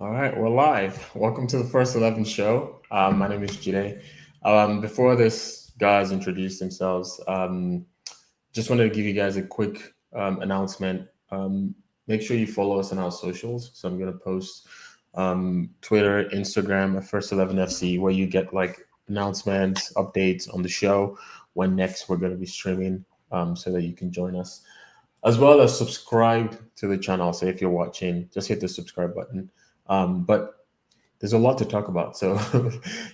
All right, we're live. Welcome to the First 11 show. My name is Jide. Before this, guys introduce themselves. Just wanted to give you guys a quick announcement. Make sure you follow us on our socials. So I'm going to post Twitter, Instagram at First 11 FC, where you get like announcements, updates on the show, when next we're going to be streaming, so that you can join us, as well as subscribe to the channel. So if you're watching, just hit the subscribe button. But there's a lot to talk about, so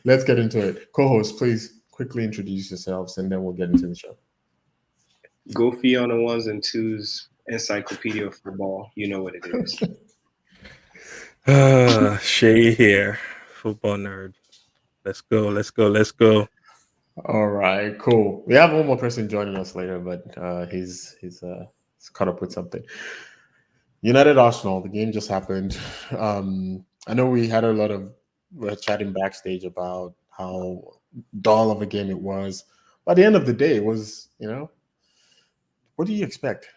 let's get into it. Co-host, please quickly introduce yourselves, and then we'll get into the show. Goofy on the ones and twos, encyclopedia of football. You know what it is. Shay here, football nerd. Let's go, let's go, let's go. All right, cool. We have one more person joining us later, but he's caught up with something. United Arsenal. The game just happened. I know we had a lot of we're chatting backstage about how dull of a game it was. By the end of the day, it was, what do you expect?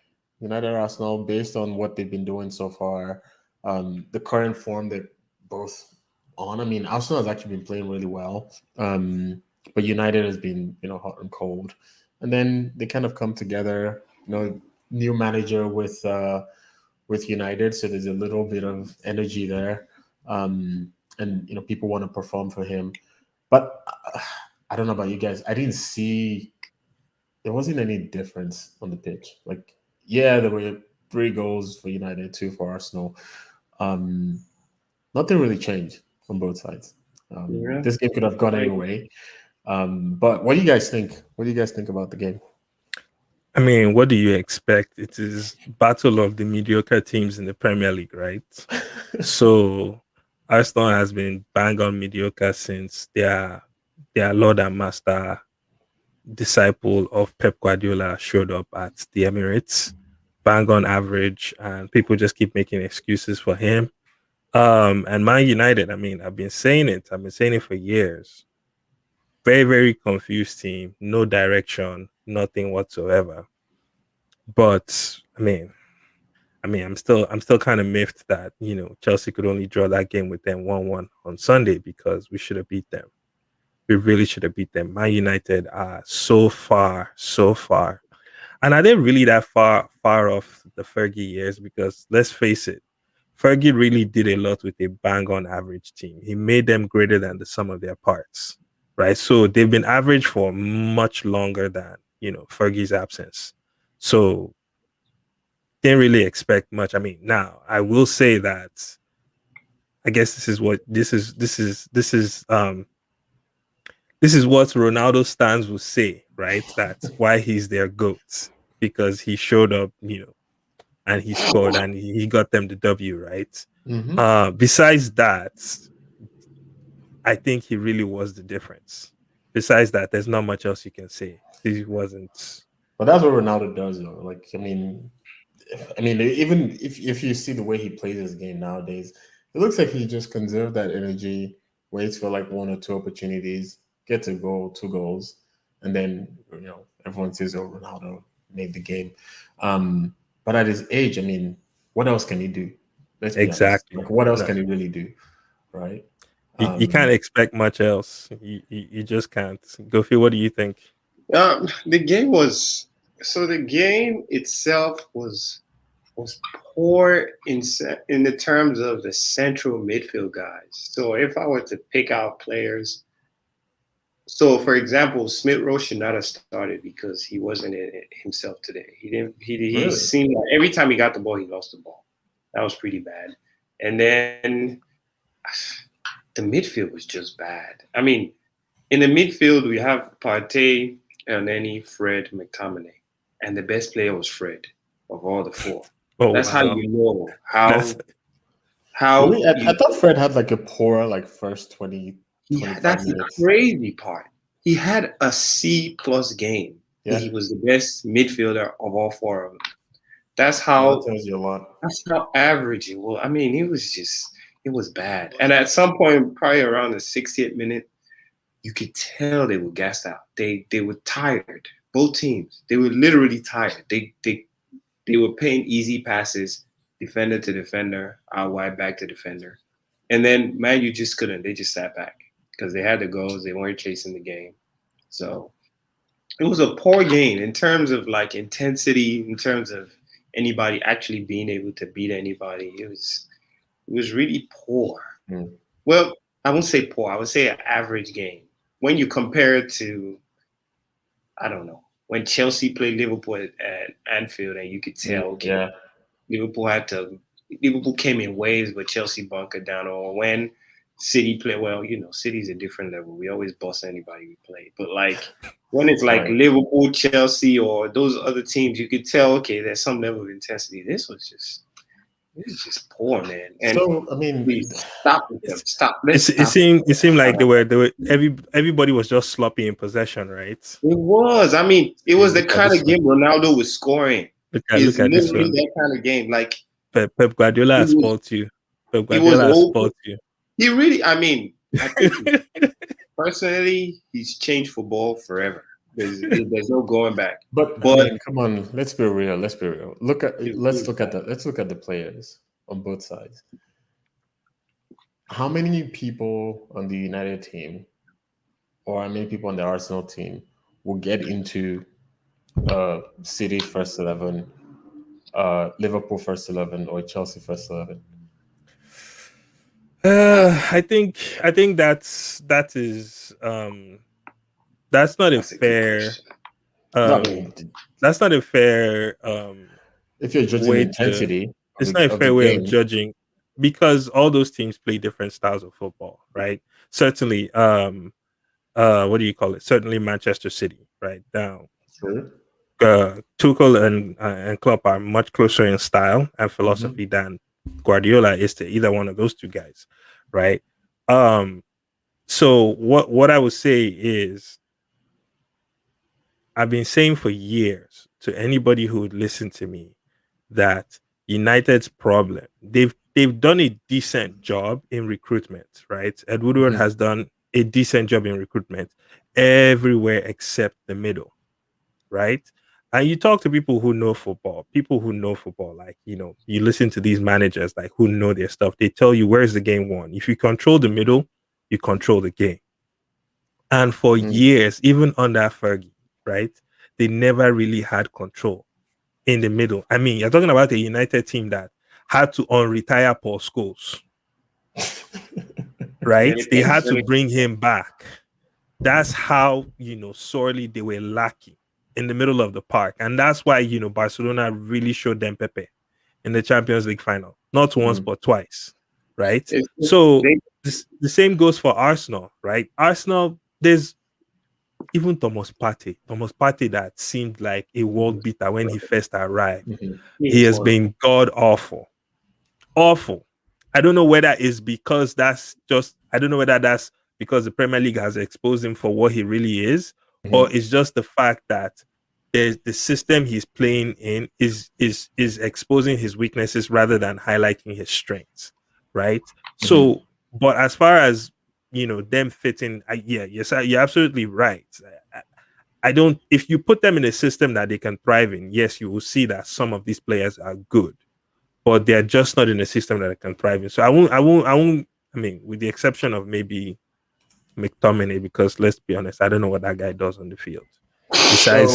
United Arsenal, based on what they've been doing so far, the current form they're both on. I mean, Arsenal has actually been playing really well, but United has been, hot and cold. And then they kind of come together. New manager with United, so there's a little bit of energy there, and people want to perform for him. But I don't know about you guys. I didn't see there wasn't any difference on the pitch. Like, yeah, there were three goals for United, two for Arsenal. Um, Nothing really changed on both sides. Yeah. This game could have gone any way. But what do you guys think? What do you guys think about the game? I mean, what do you expect? It is battle of the mediocre teams in the Premier League, right? So Arsenal has been bang on mediocre since their Lord and Master disciple of Pep Guardiola showed up at the Emirates. Bang on average, and people just keep making excuses for him. And Man United, I mean, I've been saying it. I've been saying it for years. Very, very confused team. No direction, nothing whatsoever. But I'm still kind of miffed that Chelsea could only draw that game with them 1-1 on Sunday because we should have beat them. We really should have beat them. Man United are so far, so far, and are they really that far off the Fergie years? Because let's face it, Fergie really did a lot with a bang on average team. He made them greater than the sum of their parts, right? So they've been average for much longer than Fergie's absence. So didn't really expect much. I mean, now I will say that I guess this is what Ronaldo stands will say, right? That's why he's their goat because he showed up, and he scored and he got them the W, right? Mm-hmm. Besides that, I think he really was the difference. Besides that, there's not much else you can say. He wasn't. But that's what Ronaldo does, though. Like, I mean, even if you see the way he plays his game nowadays, it looks like he just conserved that energy, waits for like one or two opportunities, gets a goal, two goals, and then everyone says, "Oh, Ronaldo made the game." But at his age, I mean, what else can he do? Let's be honest. Exactly. Like, what else can he Exactly. really do, right? You can't Um, expect much else. You just can't. Goofy, what do you think? The game was the game itself was poor in the terms of the central midfield guys. So if I were to pick out players, so for example, Smith Rowe should not have started because he wasn't in it himself today. He didn't. He really, seemed like every time he got the ball, he lost the ball. That was pretty bad. And then the midfield was just bad. I mean, in the midfield, we have Partey, Elneny, Fred, McTominay. And the best player was Fred of all the four. Oh That's how wow, you know that's really, how I you thought Fred had like a poor like first 20, that's 25 the minutes. crazy part. He had a C plus game, and Yeah, he was the best midfielder of all four of them. That's well, that how tells you a lot. that's how average it was. I mean, it was bad. And at some point, probably around the 60th minute, you could tell they were gassed out. They were tired. Both teams. They were literally tired. They were paying easy passes, defender to defender, out wide back to defender. And then Man U just couldn't. They just sat back because they had the goals. They weren't chasing the game. So it was a poor game in terms of like intensity, in terms of anybody actually being able to beat anybody. It was really poor. Mm. Well, I won't say poor. I would say an average game. When you compare it to, I don't know, when Chelsea played Liverpool at Anfield, and you could tell, okay, Yeah. Liverpool had to. Liverpool came in waves, but Chelsea bunkered down. Or when City play, well, City's a different level. We always boss anybody we play. But like when it's like Right. Liverpool, Chelsea, or those other teams, you could tell, okay, there's some level of intensity. This was just poor, man. And So I mean, please stop with them. Stop. Let's It stop. seemed like they were everybody was just sloppy in possession, right? It was. I mean, it was the Look at kind this of one. game Ronaldo was scoring. It's Look at this literally one. that kind of game. Like Pep Guardiola it has was. spoiled you. Pep It was Guardiola has open. spoiled you. He really. I mean, I think personally, he's changed football forever. There's no going back. but I But mean, come on, let's be real. Let's be real. it Let's was look at the players on both sides. How many people on the United team, or how many people on the Arsenal team, will get into City first 11, Liverpool first 11, or Chelsea first 11? I think that's not a that's a good fair question. No, I um mean, that's not a fair if you're judging way to intensity it's not a of the fair way of game, judging because all those teams play different styles of football, right? Certainly, what do you call it? Certainly Manchester City, right? Now, true. Tuchel and Klopp are much closer in style and Hmm. philosophy than Guardiola is to either one of those two guys, right? Um, so what I would say is I've been saying for years to anybody who would listen to me that United's problem they've done a decent job in recruitment, right? Ed Woodward Hmm. has done a decent job in recruitment everywhere except the middle, right? And you talk to people who know football, like you listen to these managers like who know their stuff. They tell you where's the game won. If you control the middle, you control the game. And for years, even under Fergie, right, they never really had control in the middle. I mean, you're talking about a United team that had to unretire Paul Scholes, right? Really, They had to really, bring him back. That's how, sorely they were lacking in the middle of the park. And that's why, Barcelona really showed them Pepe in the Champions League final. Not once, Mm. but twice, right? it's, So they, the same goes for Arsenal, right? Arsenal, there's even Thomas Partey that seemed like a world beater when he first arrived. Mhm. he He was has horrible. been god awful. Awful. I don't know whether it's because I don't know whether that's because the Premier League has exposed him for what he really is, or Mhm. it's just the fact that the system he's playing in is exposing his weaknesses rather than highlighting his strengths, right? Mhm. So, but as far as them fitting, yes, you're absolutely right. I, I don't. If you put them in a system that they can thrive in, yes, you will see that some of these players are good, but they're just not in a system that I can thrive in. So I won't. I mean, with the exception of maybe McTominay, because let's be honest, I don't know what that guy does on the field. So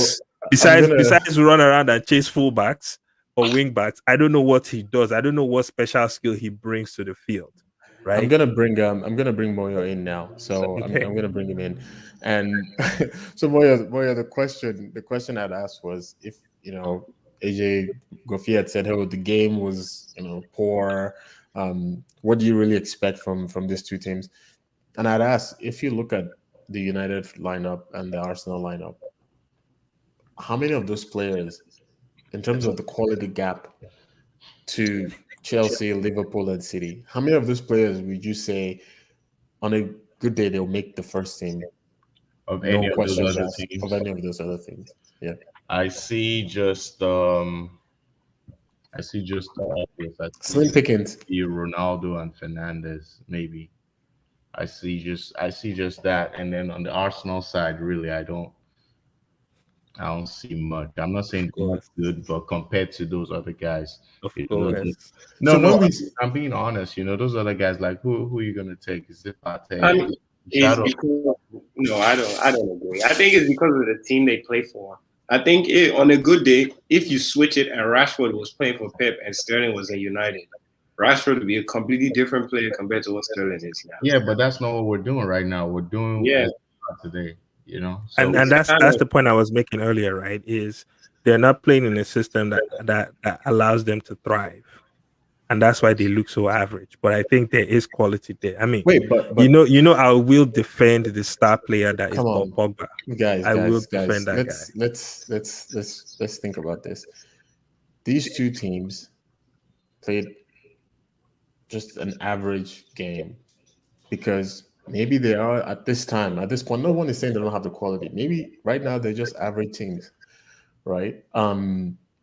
Besides, I'm gonna run around and chase fullbacks or wingbacks, I don't know what he does. I don't know what special skill he brings to the field. Right? I'm gonna bring Moyo in now. So Okay. I'm gonna bring him in, and so Moyo, the question I'd asked was if AJ Goffey had said, "Oh, the game was poor." What do you really expect from these two teams? And I'd ask if you look at the United lineup and the Arsenal lineup, how many of those players, in terms of the quality gap to Chelsea, Liverpool, and City, how many of those players would you say on a good day they'll make the first team? of No any of those questions other asked of teams. any of those other things. Yeah. I see just the obvious. Slim pickings. See Ronaldo and Fernandez maybe. I see just that, and then on the Arsenal side, really, I don't see much. I'm not Of saying they're not course, good, but compared to those other guys, of those, course. no, So no, when we I'm being honest. Those other guys, like who are you gonna take? Is it I Pate, mean, it's Shadow? because no, I don't agree. I think it's because of the team they play for. I think on a good day, if you switch it and Rashford was playing for Pep and Sterling was in United, Rashford would be a completely different player compared to what Sterling is now. Yeah, but that's not what we're doing right now. We're doing Yeah, what we are today. And So and it's kind that's of the point I was making earlier, right? Is they're not playing in a system that allows them to thrive, and that's why they look so average. But I think there is quality there. I mean, wait, but I will defend the star player that is come Paul on, Pogba. guys, I will guys, defend guys. that guy. Let's think about this. These two teams played just an average game because maybe they are at this time, at this point. No one is saying they don't have the quality. Maybe right now they're just average teams, right?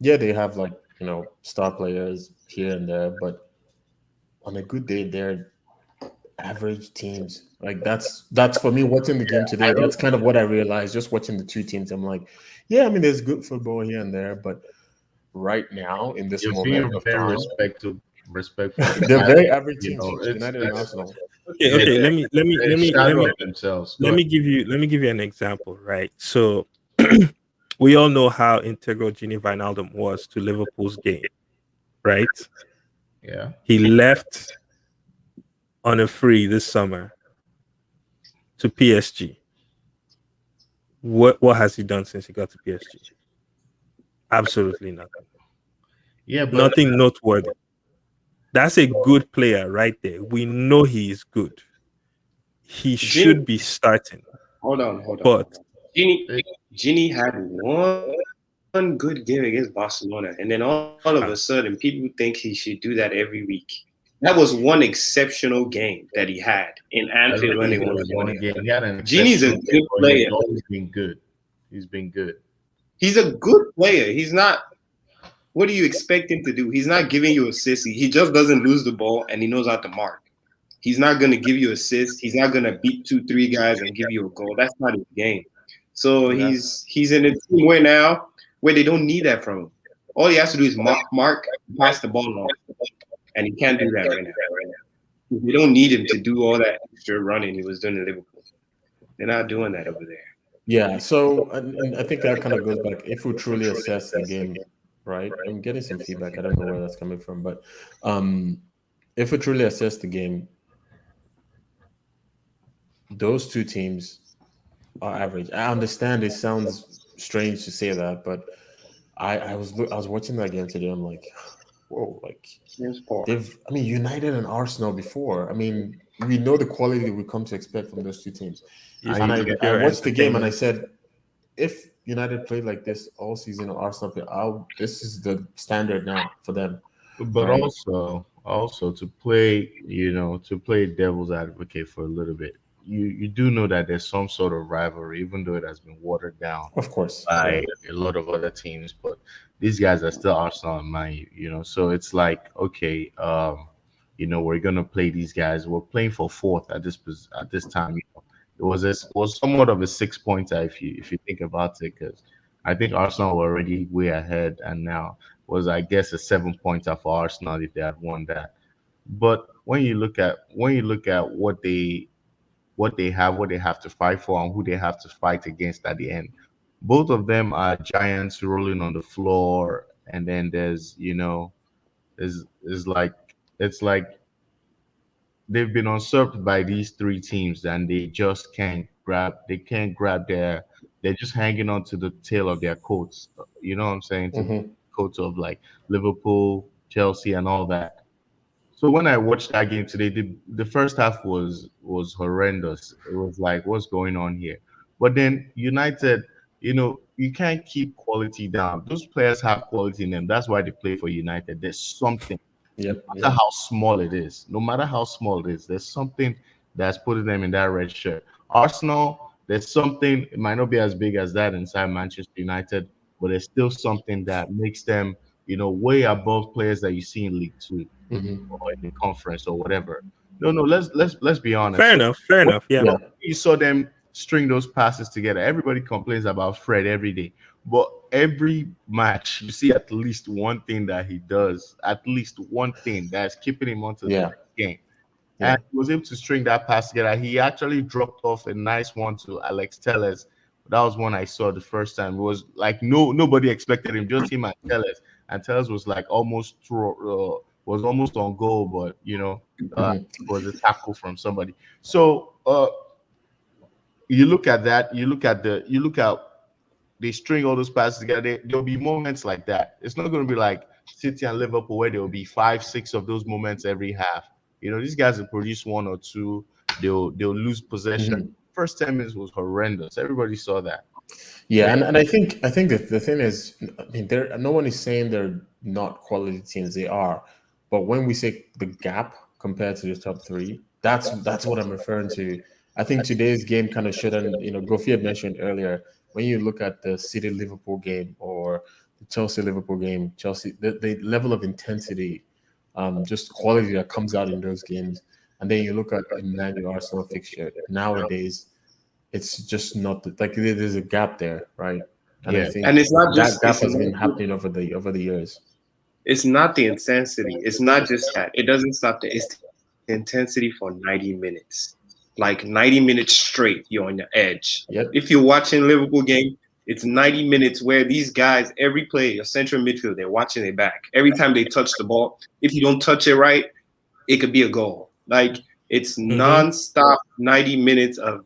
Yeah, they have like star players here and there, but on a good day, they're average teams. Like that's for me watching the game I today. don't. That's kind of what I realized just watching the two teams. I'm like, yeah, I mean, there's good football here and there, but right now in this You're being moment of very time, respectful of they're very United. average teams, It's United and it's Arsenal. Okay, they're, okay. they're, they're a shadow of themselves. Go Let ahead. me give you an example, right? So we all know how integral Gini Wijnaldum was to Liverpool's game, right? Yeah. He left on a free this summer to PSG. What has he done since he got to PSG? Absolutely nothing. Yeah, but Nothing noteworthy. That's a good player right there. We know he is good. He Ginny. should be starting. Hold on. But Ginny, it, Ginny had one good game against Barcelona, and then all of a sudden, people think he should do that every week. That was one exceptional game that he had in Anfield when they I won don't think 4-0. it was one game. He had an Ginny's a exceptional good game, but player. he's always been good. He's been good. He's a good player. He's not. What do you expect him to do? He's not giving you assists. He just doesn't lose the ball, and he knows how to mark. He's not going to give you assists. He's not going to beat 2, 3 guys and give you a goal. That's not his game. So Yeah, he's in a team where now where they don't need that from him. All he has to do is mark, pass the ball on, and he can't do that right now. They don't need him to do all that extra running he was doing in Liverpool. They're not doing that over there. yeah. So and I think that kind of goes back. If we truly assess the game, right? I'm getting some feedback. I don't know where that's coming from, but um, if we truly assess the game, those two teams are average. I understand it sounds strange to say that, but I was watching that game today. I'm like, whoa, like James Paul. I mean, United and Arsenal before. I mean, we know the quality we come to expect from those two teams. it's And just I pure watched the game and I entertainment. said, if United played like this all season or Arsenal play, this is the standard now for them, But right? also to play devil's advocate for a little bit. You do know that there's some sort of rivalry, even though it has been watered down Of course, yeah. by a lot of other teams. But these guys are still Arsenal and Man U. So it's like, okay, we're gonna play these guys. We're playing for fourth at this time. It was somewhat of a 6 pointer if you think about it, because I think Arsenal were already way ahead, and now was, I guess, a 7 pointer for Arsenal if they had won that. But when you look at what they have to fight for and who they have to fight against at the end, both of them are giants rolling on the floor, and then is like it's like they've been usurped by these three teams, and they can't grab they're just hanging on to the tail of their coats. You know what I'm saying? To the Hmm. coats of like Liverpool, Chelsea, and all that. So when I watched that game today, the first half was horrendous. It was like, what's going on here? But then United, you can't keep quality down. Those players have quality in them. That's why they play for United. There's something, no Yep, matter yep. how small it is, no matter how small it is, there's something that's putting them in that red shirt. Arsenal, there's something, it might not be as big as that inside Manchester United, but there's still something that makes them, way above players that you see in League Two Hmm. or in the conference or whatever. No, no, let's be honest. Fair So enough. Fair when enough. Yeah. Yeah. you saw them string those passes together. Everybody complains about Fred every day, but every match you see at least one thing that he does, at least one thing that's keeping him onto the Yeah. next game. Yeah. And he was able to string that pass together. He actually dropped off a nice one to Alex Telles. That was one I saw the first time. It was like nobody expected him, just him and Telles. And Telles was like was almost on goal, but it was a tackle from somebody. So you look at that. You look at they string all those passes together. There'll be moments like that. It's not going to be like City and Liverpool where there will be 5, 6 of those moments every half. These guys will produce one or two. They'll lose possession. First 10 minutes was horrendous. Everybody saw that. Yeah, and I think that the thing is, I mean, no one is saying they're not quality teams. They are, but when we say the gap compared to the top three, that's what I'm referring to. I think today's game kind of shouldn't. Gofi had mentioned earlier, when you look at the City Liverpool game or the Chelsea Liverpool game, the level of intensity, just quality that comes out in those games, and then you look at a Man U Arsenal fixture nowadays. It's just not like there's a gap there, right? And I think and it's not just that gap has been happening over the years. It's not the intensity. It's not just that. It doesn't stop there. It's the intensity for 90 minutes. Like 90 minutes straight, you're on your edge. Yep. If you're watching Liverpool game, it's 90 minutes where these guys, every play, your central midfield, they're watching their back. Every time they touch the ball, if you don't touch it right, it could be a goal. Like it's nonstop 90 minutes of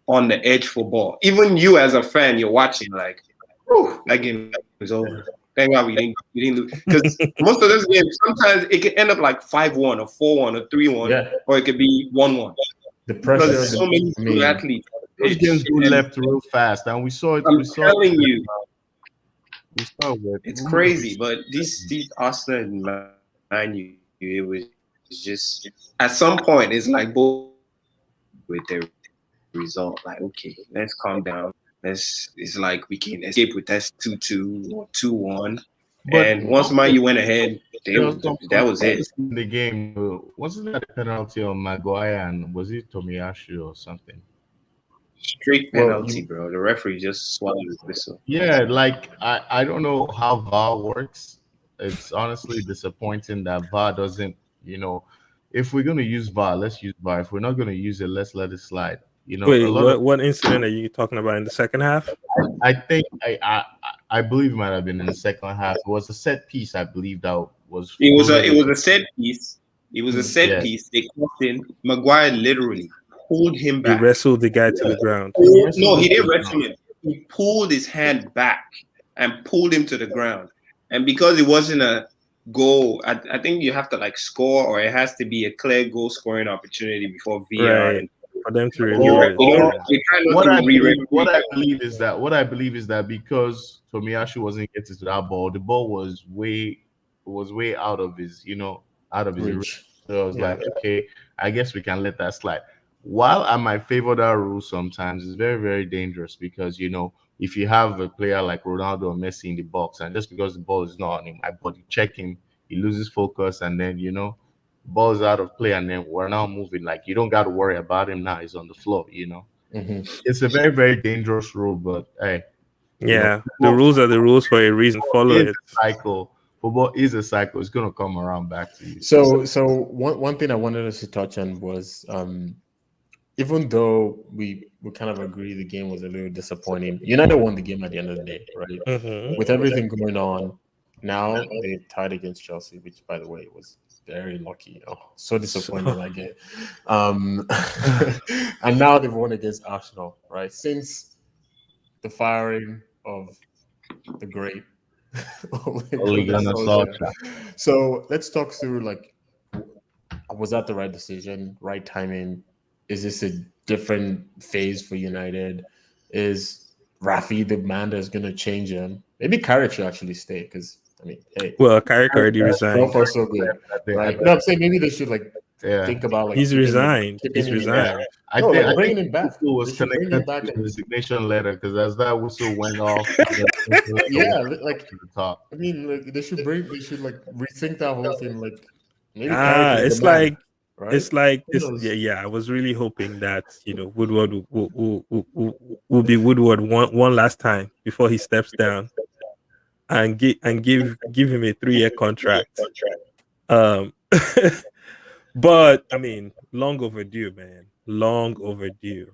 on the edge for ball. Even you as a fan, you're watching like, whew, that game is over. Thank God we didn't lose. Because most of those games, sometimes it can end up like 5-1 or 4-1 or 3-1, or it could be 1-1. The pressure. Because there's so many good athletes. Those games go left real fast, and we saw it. I'm telling you, it's crazy. But these Arsenal and Man U, it was just at some point it's like both with their result. Like, okay, let's calm down. It's like we can escape with that 2-2 or 2-1. And once Man U went ahead, that was it. The game wasn't that a penalty on Maguire, and was it Tomiyasu or something? Straight penalty, bro. The referee just swallowed his whistle. Yeah, like I don't know how VAR works. It's honestly disappointing that VAR doesn't. If we're gonna use VAR, let's use VAR. If we're not gonna use it, let's let it slide. Wait, what incident are you talking about in the second half? I think I believe it might have been in the second half. It was a set piece, I believe that was. It was a set piece. It was a set piece. They crossed in. Maguire literally pulled him back. He wrestled the guy to the ground. No, he didn't wrestle him. He pulled his hand back and pulled him to the ground. And because it wasn't a goal, I think you have to like score, or it has to be a clear goal scoring opportunity before VAR. Right. For them to review what I believe is that because Tomiyasu wasn't getting to that ball, the ball was way out of his reach. So I was like, okay, I guess we can let that slide. While I might favor that rule sometimes, it's very, very dangerous because if you have a player like Ronaldo or Messi in the box, and just because the ball is not on him, I body check him, he loses focus, and then ball's out of play, and then we're now moving. Like you don't got to worry about him now; he's on the floor. It's a very, very dangerous rule, but hey, the rules are the rules for a reason. Follow it. Cycle. Football is a cycle. It's gonna come around back to you. So one thing I wanted us to touch on was even though we kind of agree the game was a little disappointing, United won the game at the end of the day, right? With everything going on, now they tied against Chelsea, which by the way was very lucky. So disappointing I get. And now they've won against Arsenal, right? Since the firing of the great Ole Gunnar Solskjaer. So let's talk through was that the right decision, right timing? Is this a different phase for United? Is Rafi the man that's going to change him? Maybe Carrick should actually stay because Carrick already resigned. So good, right? No, I'm saying maybe they should think about he's resigned. He's resigned. I think bringing him back. Whistle was connected to the resignation letter because as that whistle went off, to the top. I mean, they should rethink that whole thing. Maybe it's like right? It's like Who this. Yeah, knows? yeah. I was really hoping that Woodward will be Woodward one last time before he steps down and give him a 3 year contract. Um, but I mean, long overdue, man. Long overdue.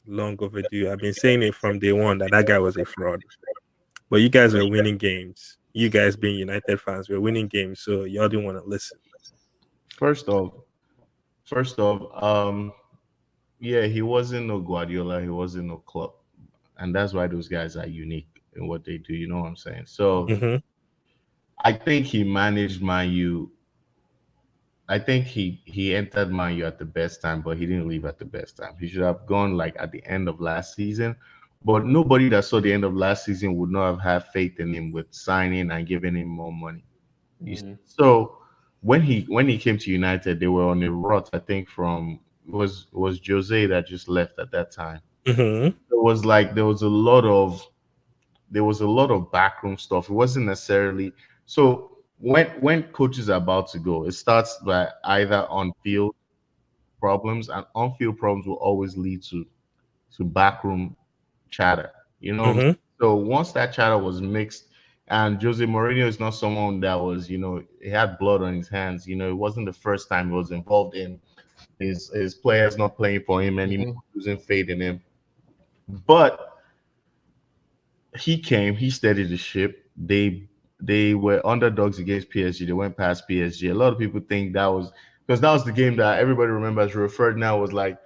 Long overdue. I've been saying it from day one that that guy was a fraud. But you guys were winning games. You guys being United fans were winning games, so y'all didn't want to listen. First off, first off, yeah, he wasn't no Guardiola, he wasn't no club, and that's why those guys are unique in what they do. You know what I'm saying? So Hmm. I think he managed Man U. I think he entered Man U at the best time, but he didn't leave at the best time. He should have gone like at the end of last season. But nobody that saw the end of last season would not have had faith in him with signing and giving him more money. You see? Mhm. So when he came to United, they were on a rot. I think from was Jose that just left at that time. Hmm. There was like there was a lot of backroom stuff. It wasn't necessarily so when coaches are about to go, it starts by either on field problems, and on field problems will always lead to backroom chatter. You know what I'm saying? Hmm. So once that chatter was mixed, and Jose Mourinho is not someone that was, he had blood on his hands. It wasn't the first time he was involved in his players not playing for him anymore, Mhm. losing faith in him. But he came, he steadied the ship. They were underdogs against PSG. They went past PSG. A lot of people think that was because that was the game that everybody remembers. Rio Ferdinand was like,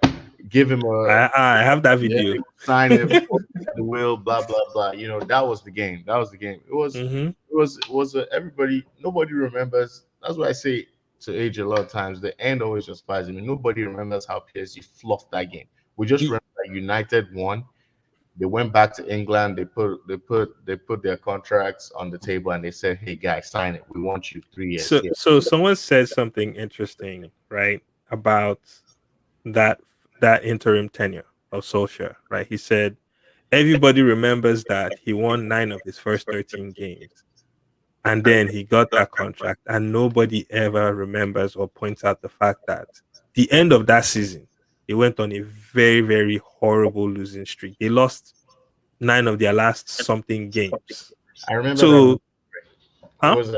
give him a I have that Yeah. video. sign it at the will, blah blah blah. That was the game. That was the game. Hmm. Everybody. Nobody remembers. That's why I say to age a lot of times. The end always justifies. I mean, nobody remembers how PSG fluffed that game. We just remember that United won. They went back to England. They put their contracts on the table and they said, "Hey guys, sign it. We want you 3 years." So Yeah. someone said something interesting, right, about that that interim tenure of Solskjaer, right? He said everybody remembers that he won 9 of his first 13 games, and then he got that contract, and nobody ever remembers or points out the fact that the end of that season, they went on a very, very horrible losing streak. They lost 9 of their last something games. I remember that. So, It huh? was.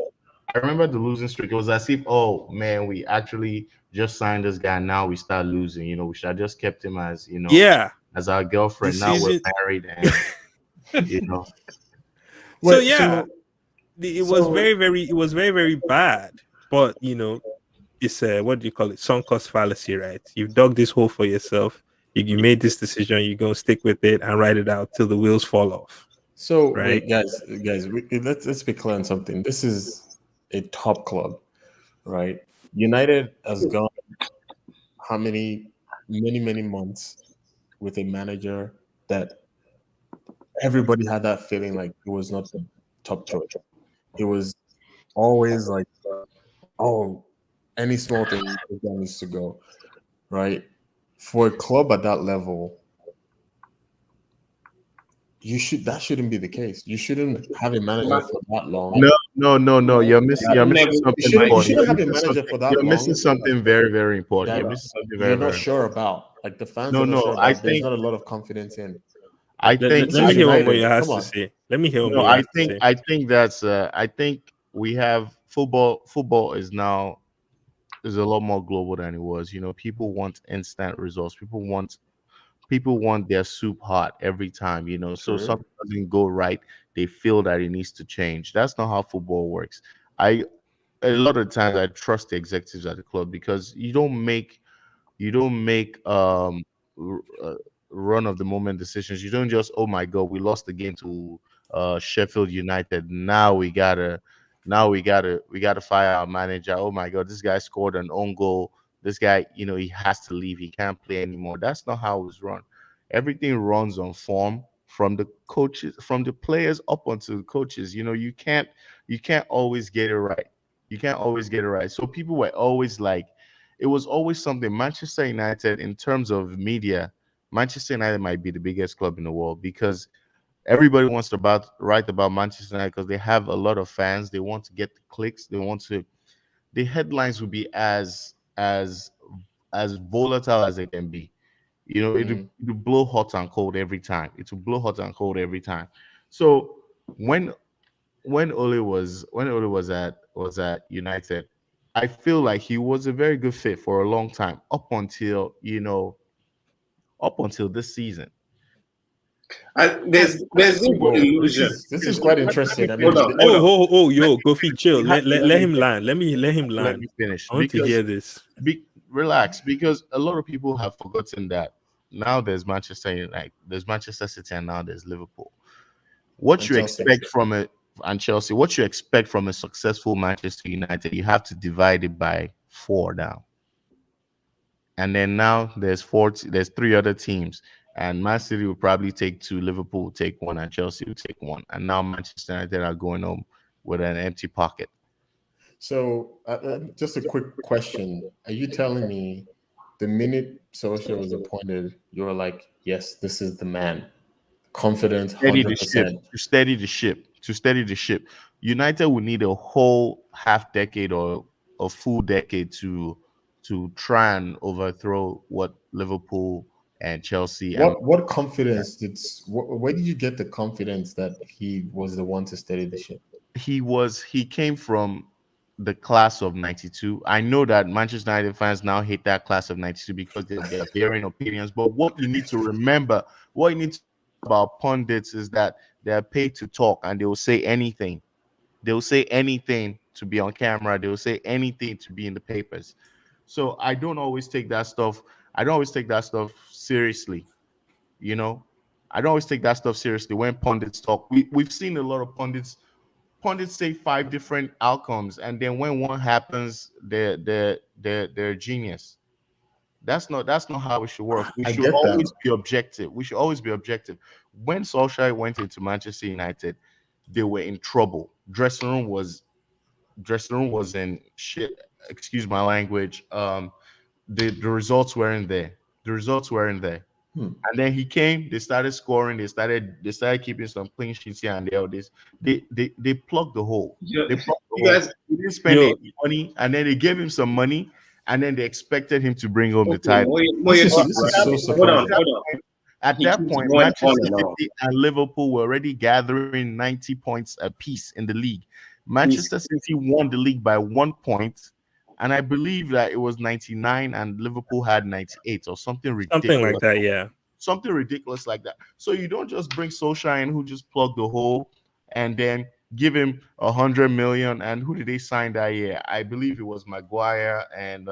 I remember the losing streak. It was as if, oh man, we actually just signed this guy. Now we start losing. We should have just kept him as Yeah, as our the girlfriend. Now we're season. married, and you know, So Wait, yeah, so it was so very, very, it was very, very bad. But it's what do you call it? Sunk cost fallacy, right? You've dug this hole for yourself. You made this decision. You're gonna stick with it and ride it out till the wheels fall off, so right? wait, guys, let's be clear on something. This is a top club, right? United has gone how many months with a manager that everybody had that feeling like it was not the top choice. It was always like, oh, any small thing this guy needs to go, right? For a club at that level, that shouldn't be the case. You shouldn't have a manager My, for that long. no, no, no, no. You're missing. That You're never, missing you something shouldn't you important. shouldn't You're have a missing manager something. for that You're missing long something very, very important. that You're missing something very, you're not very sure important. about. Like the fans No, are not no. sure I about. There's think. not a lot of confidence in. I Like think. this Let me is I hear what think. United. Moya has Come to on. say. Let me hear what No, Moya I has to think. say. I think that's. I think we have football. Football is now is a lot more global than it was. People want instant results. People want their soup hot every time. So True. something doesn't go right, they feel that it needs to change. That's not how football works. I A lot of times I trust the executives at the club because you don't make r- uh, run of the moment decisions. You don't just, oh my god, we lost the game to Sheffield United. Now we gotta fire our manager. Oh my god, this guy scored an own goal. This guy, he has to leave. He can't play anymore. That's not how it's run. Everything runs on form from the coaches, from the players up onto the coaches. You can't always get it right. You can't always get it right. So people were always like, it was always something. Manchester United, in terms of media, Manchester United might be the biggest club in the world because everybody wants to write about Manchester United because they have a lot of fans. They want to get the clicks. The headlines would be as as volatile as it can be. It'll blow hot and cold every time. It will blow hot and cold every time. So when when Ole was at United, I feel like he was a very good fit for a long time up until this season. There's this Well, this illusion. is this is quite interesting. I mean, Hold on, hold on. Yo, Goofy, chill. Let him land. Let him Let land. me finish I want to because hear this. relax, because a lot of people have forgotten that now there's Manchester United, there's Manchester City, and now there's Liverpool. What and you Chelsea. expect from it and Chelsea, what you expect from a successful Manchester United, you have to divide it by four now. And then now there's three other teams. And Man City will probably take two, Liverpool will take one, and Chelsea will take one. And now Manchester United are going home with an empty pocket. So, just a quick question: are you telling me the minute Solskjaer was appointed, you were like, "Yes, this is the man"? Confident, Steady the ship, 100%. to steady the ship. United will need a whole half decade or a full decade to try and overthrow what Liverpool and Chelsea and What confidence where did you get the confidence that he was the one to steady the ship? he came from the class of 92. I know that Manchester United fans now hate that class of 92 because they have varying opinions. But what you need to remember about pundits is that they are paid to talk and they will say anything. They will say anything to be on camera. They will say anything to be in the papers. So I don't always take that stuff seriously. You know, I don't always take that stuff seriously when pundits talk. We've seen a lot of pundits say five different outcomes, and then when one happens, they're genius. That's not how it should work. We I should get that. always be objective. We should always be objective. When Solskjaer went into Manchester United, they were in trouble. Dressing room was in shit. Excuse my language. The results weren't there. The results weren't there. Hmm. And then he came, they started scoring, they started keeping some clean sheets here and there. They plugged the hole. You, They plugged the you hole. guys, He didn't spend Yo, any money, and then they gave him some money, and then they expected him to bring home the okay, title. Moye This talk, is right? so Hold on, surprising. hold on. At He that keeps point, going on Manchester and on. City and Liverpool were already gathering 90 points apiece in the league. He's, Manchester City won the league by 1 point, and I believe that it was 99 and Liverpool had 98 or something something like ridiculous. that, yeah. Something ridiculous like that. So you don't just bring Solskjaer in who just plugged the hole and then give him 100 million. And who did they sign that year? I believe it was Maguire and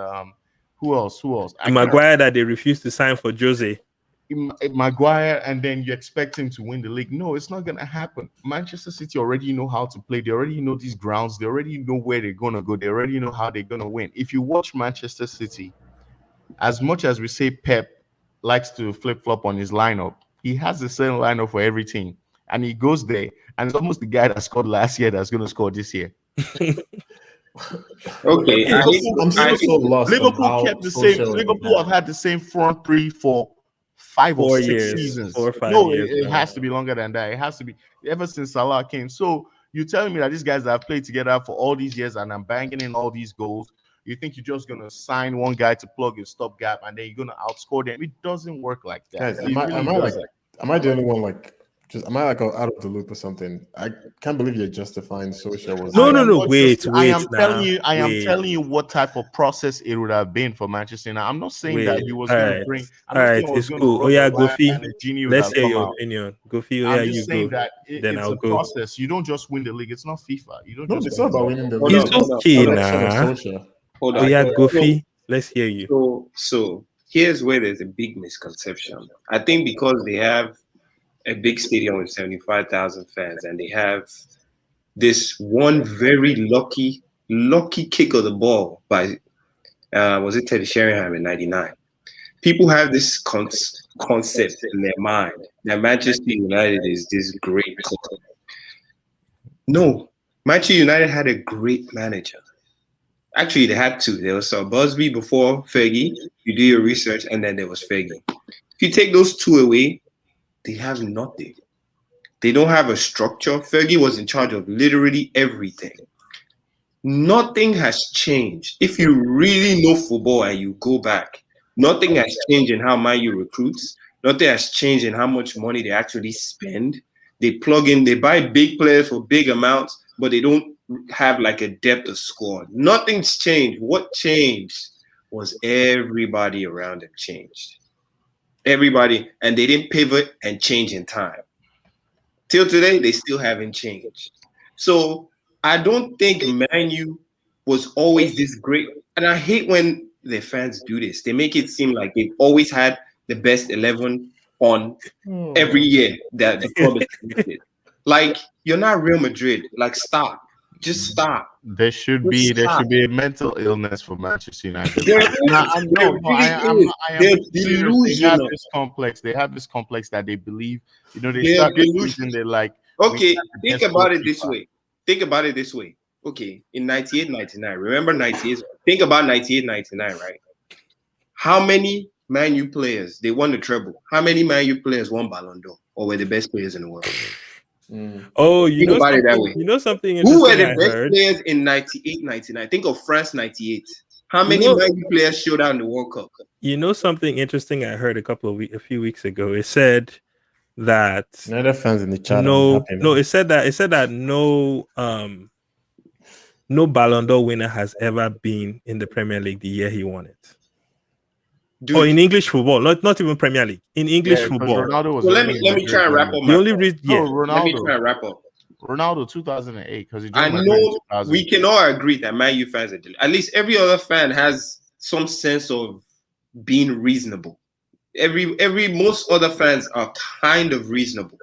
who else? Who else? I can't. Maguire that they refused to sign for Jose. Maguire, and then you expect him to win the league. No, it's not gonna happen. Manchester City already know how to play. They already know these grounds. They already know where they're gonna go. They already know how they're gonna win. If you watch Manchester City, as much as we say Pep likes to flip flop on his lineup, he has the same lineup for every team, and he goes there, and it's almost the guy that scored last year that's going to score this year. okay, I'm still so lost on Liverpool how kept the same. Solskjaer was the Liverpool have man. had the same front three for 5 or 6 4 years, seasons. 4 or 5 No, years. it has to be longer than that. It has to be ever since Salah came. So you're telling me that these guys that have played together for all these years and I'm banging in all these goals, you think you're just gonna sign one guy to plug your stopgap and then you're gonna outscore them? It doesn't work like that. Guys, It am I really like doesn't. am I the only one am I like out of the loop or something? I can't believe you're justifying Solskjaer was No, I no, am no. not Wait, just. I am telling nah. you. I am Wait, telling you what type of process it would have been for Manchester United. I'm not saying that wait. he was All going to right, bring. I'm all not right. saying I was It's going to cool. Oh rub yeah, a lamp Goofy. and a genie would Let's have hear come your out. opinion. Goofy. Oh yeah, I'm you just saying go. that Then it's I'll a go. process. You don't just win the league. It's not FIFA. You don't no, just it's win not the about league. winning the hold league. on, It's It's hold on, okay, hold on, selection of nah. Solskjaer. hold Oh on. yeah, So, Goofy. Let's hear you. so here's where there's a big misconception. I think because they have a big stadium with 75,000 fans and they have this one very lucky kick of the ball by was it Teddy Sheringham in '99. People have this concept in their mind that Manchester United is this great club. No, Manchester United had a great manager. Actually, they had two. There was Sir Busby before Fergie. You do your research, and then there was Fergie. If you take those two away, they have nothing. They don't have a structure. Fergie was in charge of literally everything. Nothing has changed. If you really know football and you go back, Nothing has changed in how Man U recruits. Nothing has changed in how much money they actually spend. They plug in, they buy big players for big amounts, but they don't have like a depth of squad. Nothing's changed. What changed was everybody around them changed. Everybody, and they didn't pivot and change in time. Till today, they still haven't changed. So I don't think Man U was always this great. And I hate when the fans do this. They make it seem like they've always had the best 11 on every year that the club is selected. Like, you're not Real Madrid. Like, stop. Just stop. There should Just be stop. a mental illness for Manchester United. There No, is. no, There no, I really am is. I am They're serious. They have delusional. this complex. They have this complex that they believe. You know, they They're start the delusional. season. They're like, Okay, we have the think best about it this goalkeeper. way. Think about it this way. Okay, in 98, 99, remember 98? Think about 98, 99, right? How many Man U players, they won the treble? How many Man U players won Ballon d'Or or were the best players in the world? Oh, you Think know about it that something? way. You know something Who were interesting the I best heard? players in 98, 99? Think of France 98. How You many know, Man U players showed out in the World Cup? you know something interesting I heard a few weeks ago. It said that United fans in the chat are no, happy, no, man. it said that no Ballon d'Or winner has ever been in the Premier League the year he won it. Or in Dude, English football, not even Premier League. In English Yeah, because football, Ronaldo was so let already in me Madrid try and wrap when up the my only point. reason, no yeah, Let me try and wrap up. Ronaldo 2008 because he I joined Madrid in know 2000. we can all agree that Man U fans are at least every other fan has some sense of being reasonable. Every most other fans are kind of reasonable.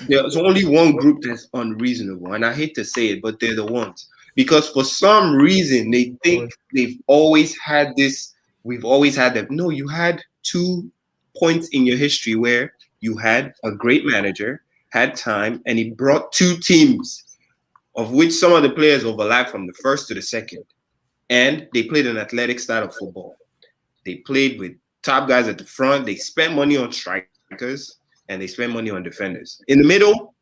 There's only one group that's unreasonable, and I hate to say it, but they're the ones because for some reason they think they've always had this. We've always had that. No, you had 2 points in your history where you had a great manager, had time, and he brought two teams of which some of the players overlap from the first to the second. And they played an athletic style of football. They played with top guys at the front. They spent money on strikers and they spent money on defenders. In the middle,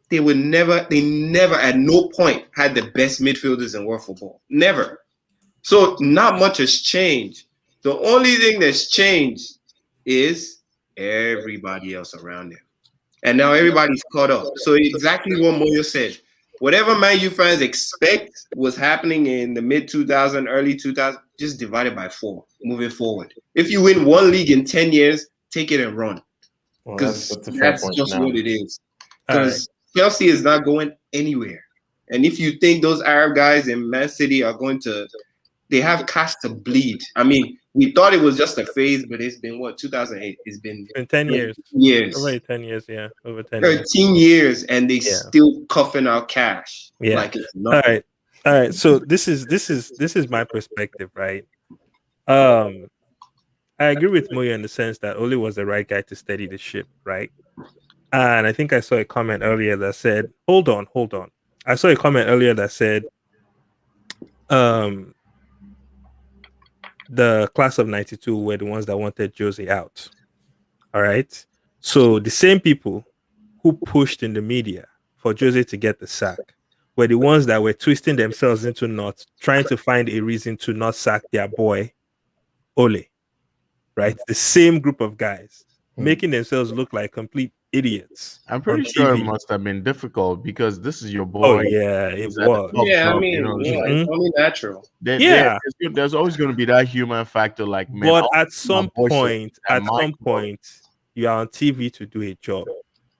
they never at no point had the best midfielders in world football. Never. So not much has changed. The only thing that's changed is everybody else around them. And now everybody's caught up. So exactly what Moyo said. Whatever Man U fans expect was happening in the mid 2000, early 2000, just divide it by 4 moving forward. If you win one league in 10 years, take it and run. Well, Because that's a fair that's point just now. what it is. all right. Because Chelsea is not going anywhere. And if you think those Arab guys in Man City are going to, they have cash to bleed. I mean, we thought it was just a phase, but it's been what, 2008? It's been In 10 years, years. over 10 years, yeah, over 10 years. 13 years and they Yeah. still cuffing out cash. Yeah. Like it's All nothing. right. So this is my perspective, right? I agree with Moya in the sense that Oli was the right guy to steady the ship, right? And I think I saw a comment earlier that said, hold on. I saw a comment earlier that said, the class of 92 were the ones that wanted Jose out. All right. So the same people who pushed in the media for Jose to get the sack were the ones that were twisting themselves into knots, trying to find a reason to not sack their boy, Ole. Right? The same group of guys making themselves look like complete idiots. I'm pretty on sure it TV. must have been difficult because this is your Oh boy. yeah, it He's at the was. top Yeah, I club, mean, you know. yeah, So it's only natural. Yeah. there's always going to be that human factor. Like, man, But I at some voice point, at my club. you are on TV to do a job.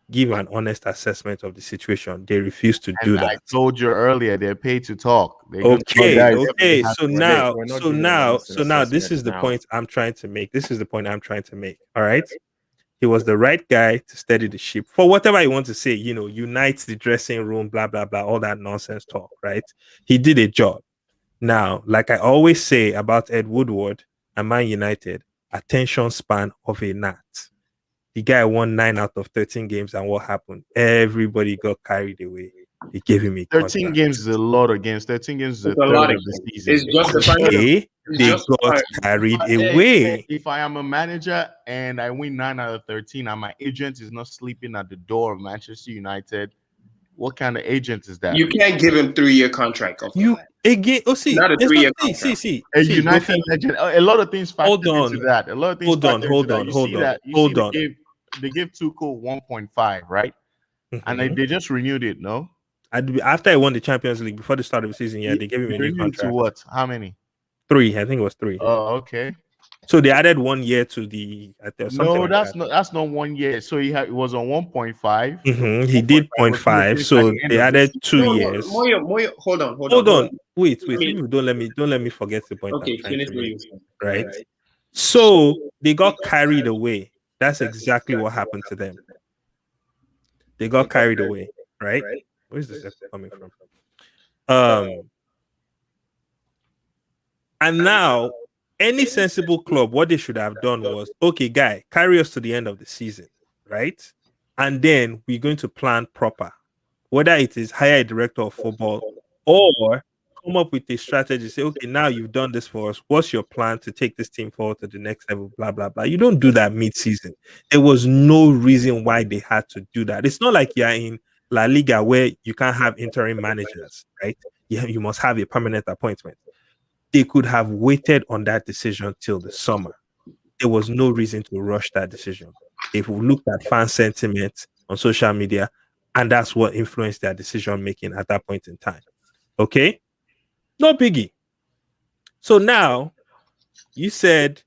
Give an honest assessment of the situation. They refuse to do And I that. told you earlier, they're paid to talk. They're gonna be Okay. guys Okay. have So to now, We're not so giving an now, honest so now, this assessment is the now. point I'm trying to make. This is the point I'm trying to make. All right. He was the right guy to steady the ship for whatever you want to say, unite the dressing room, blah, blah, blah, all that nonsense talk, right? He did a job. Now, like I always say about Ed Woodward and Man United, attention span of a gnat. The guy won 9 out of 13 games, and what happened? Everybody got carried away. They gave him a 13 contract. games is a lot of games. 13 games is It's a a third lot of of the games. season. It's justified. Okay, It's they justified. got carried Hey, away. if I am a manager and I win 9 out of 13 and my agent is not sleeping at the door of Manchester United, What kind of agent is that? You can't give him 3-year contract off of You that. again? Oh, see, Not a it's 3-year not, contract. see, A United Gofi, legend. A lot of things hold factor into on, that. A lot of things hold on, factor into hold that. on, You hold see on, that? You see hold on. they gave Tuchel 1.5, right? And Mhm. they just renewed it. No, After I won the Champions League before the start of the season, yeah, He- they gave him they a new renewed it to contract. what? How many? 3, I think it was 3. Oh, okay. So they added 1 year to the something No, like that. that's not 1 year. So it was on 1.5. He did 1.5 was going to 0.5, finish at so the end they of this added season. 2 No, years. Moyo, hold on. Hold on, wait. I mean, You don't let me forget the point I'm okay, trying finish to what make, you said. right? Right. So they got carried away. That's exactly what happened to them. They got carried away, right? Where's this echo coming from? Um, and now any sensible club, what they should have done was, okay, guy, carry us to the end of the season, right? And then we're going to plan proper, whether it is hire a director of football or come up with a strategy. Say, okay, now you've done this for us. What's your plan to take this team forward to the next level? Blah blah blah. You don't do that mid-season. There was no reason why they had to do that. It's not like you're in La Liga where you can't have interim managers, right? You must have a permanent appointment. They could have waited on that decision till the summer. There was no reason to rush that decision. They've looked at fan sentiment on social media, and that's what influenced their decision making at that point in time. Okay, no biggie. So now you said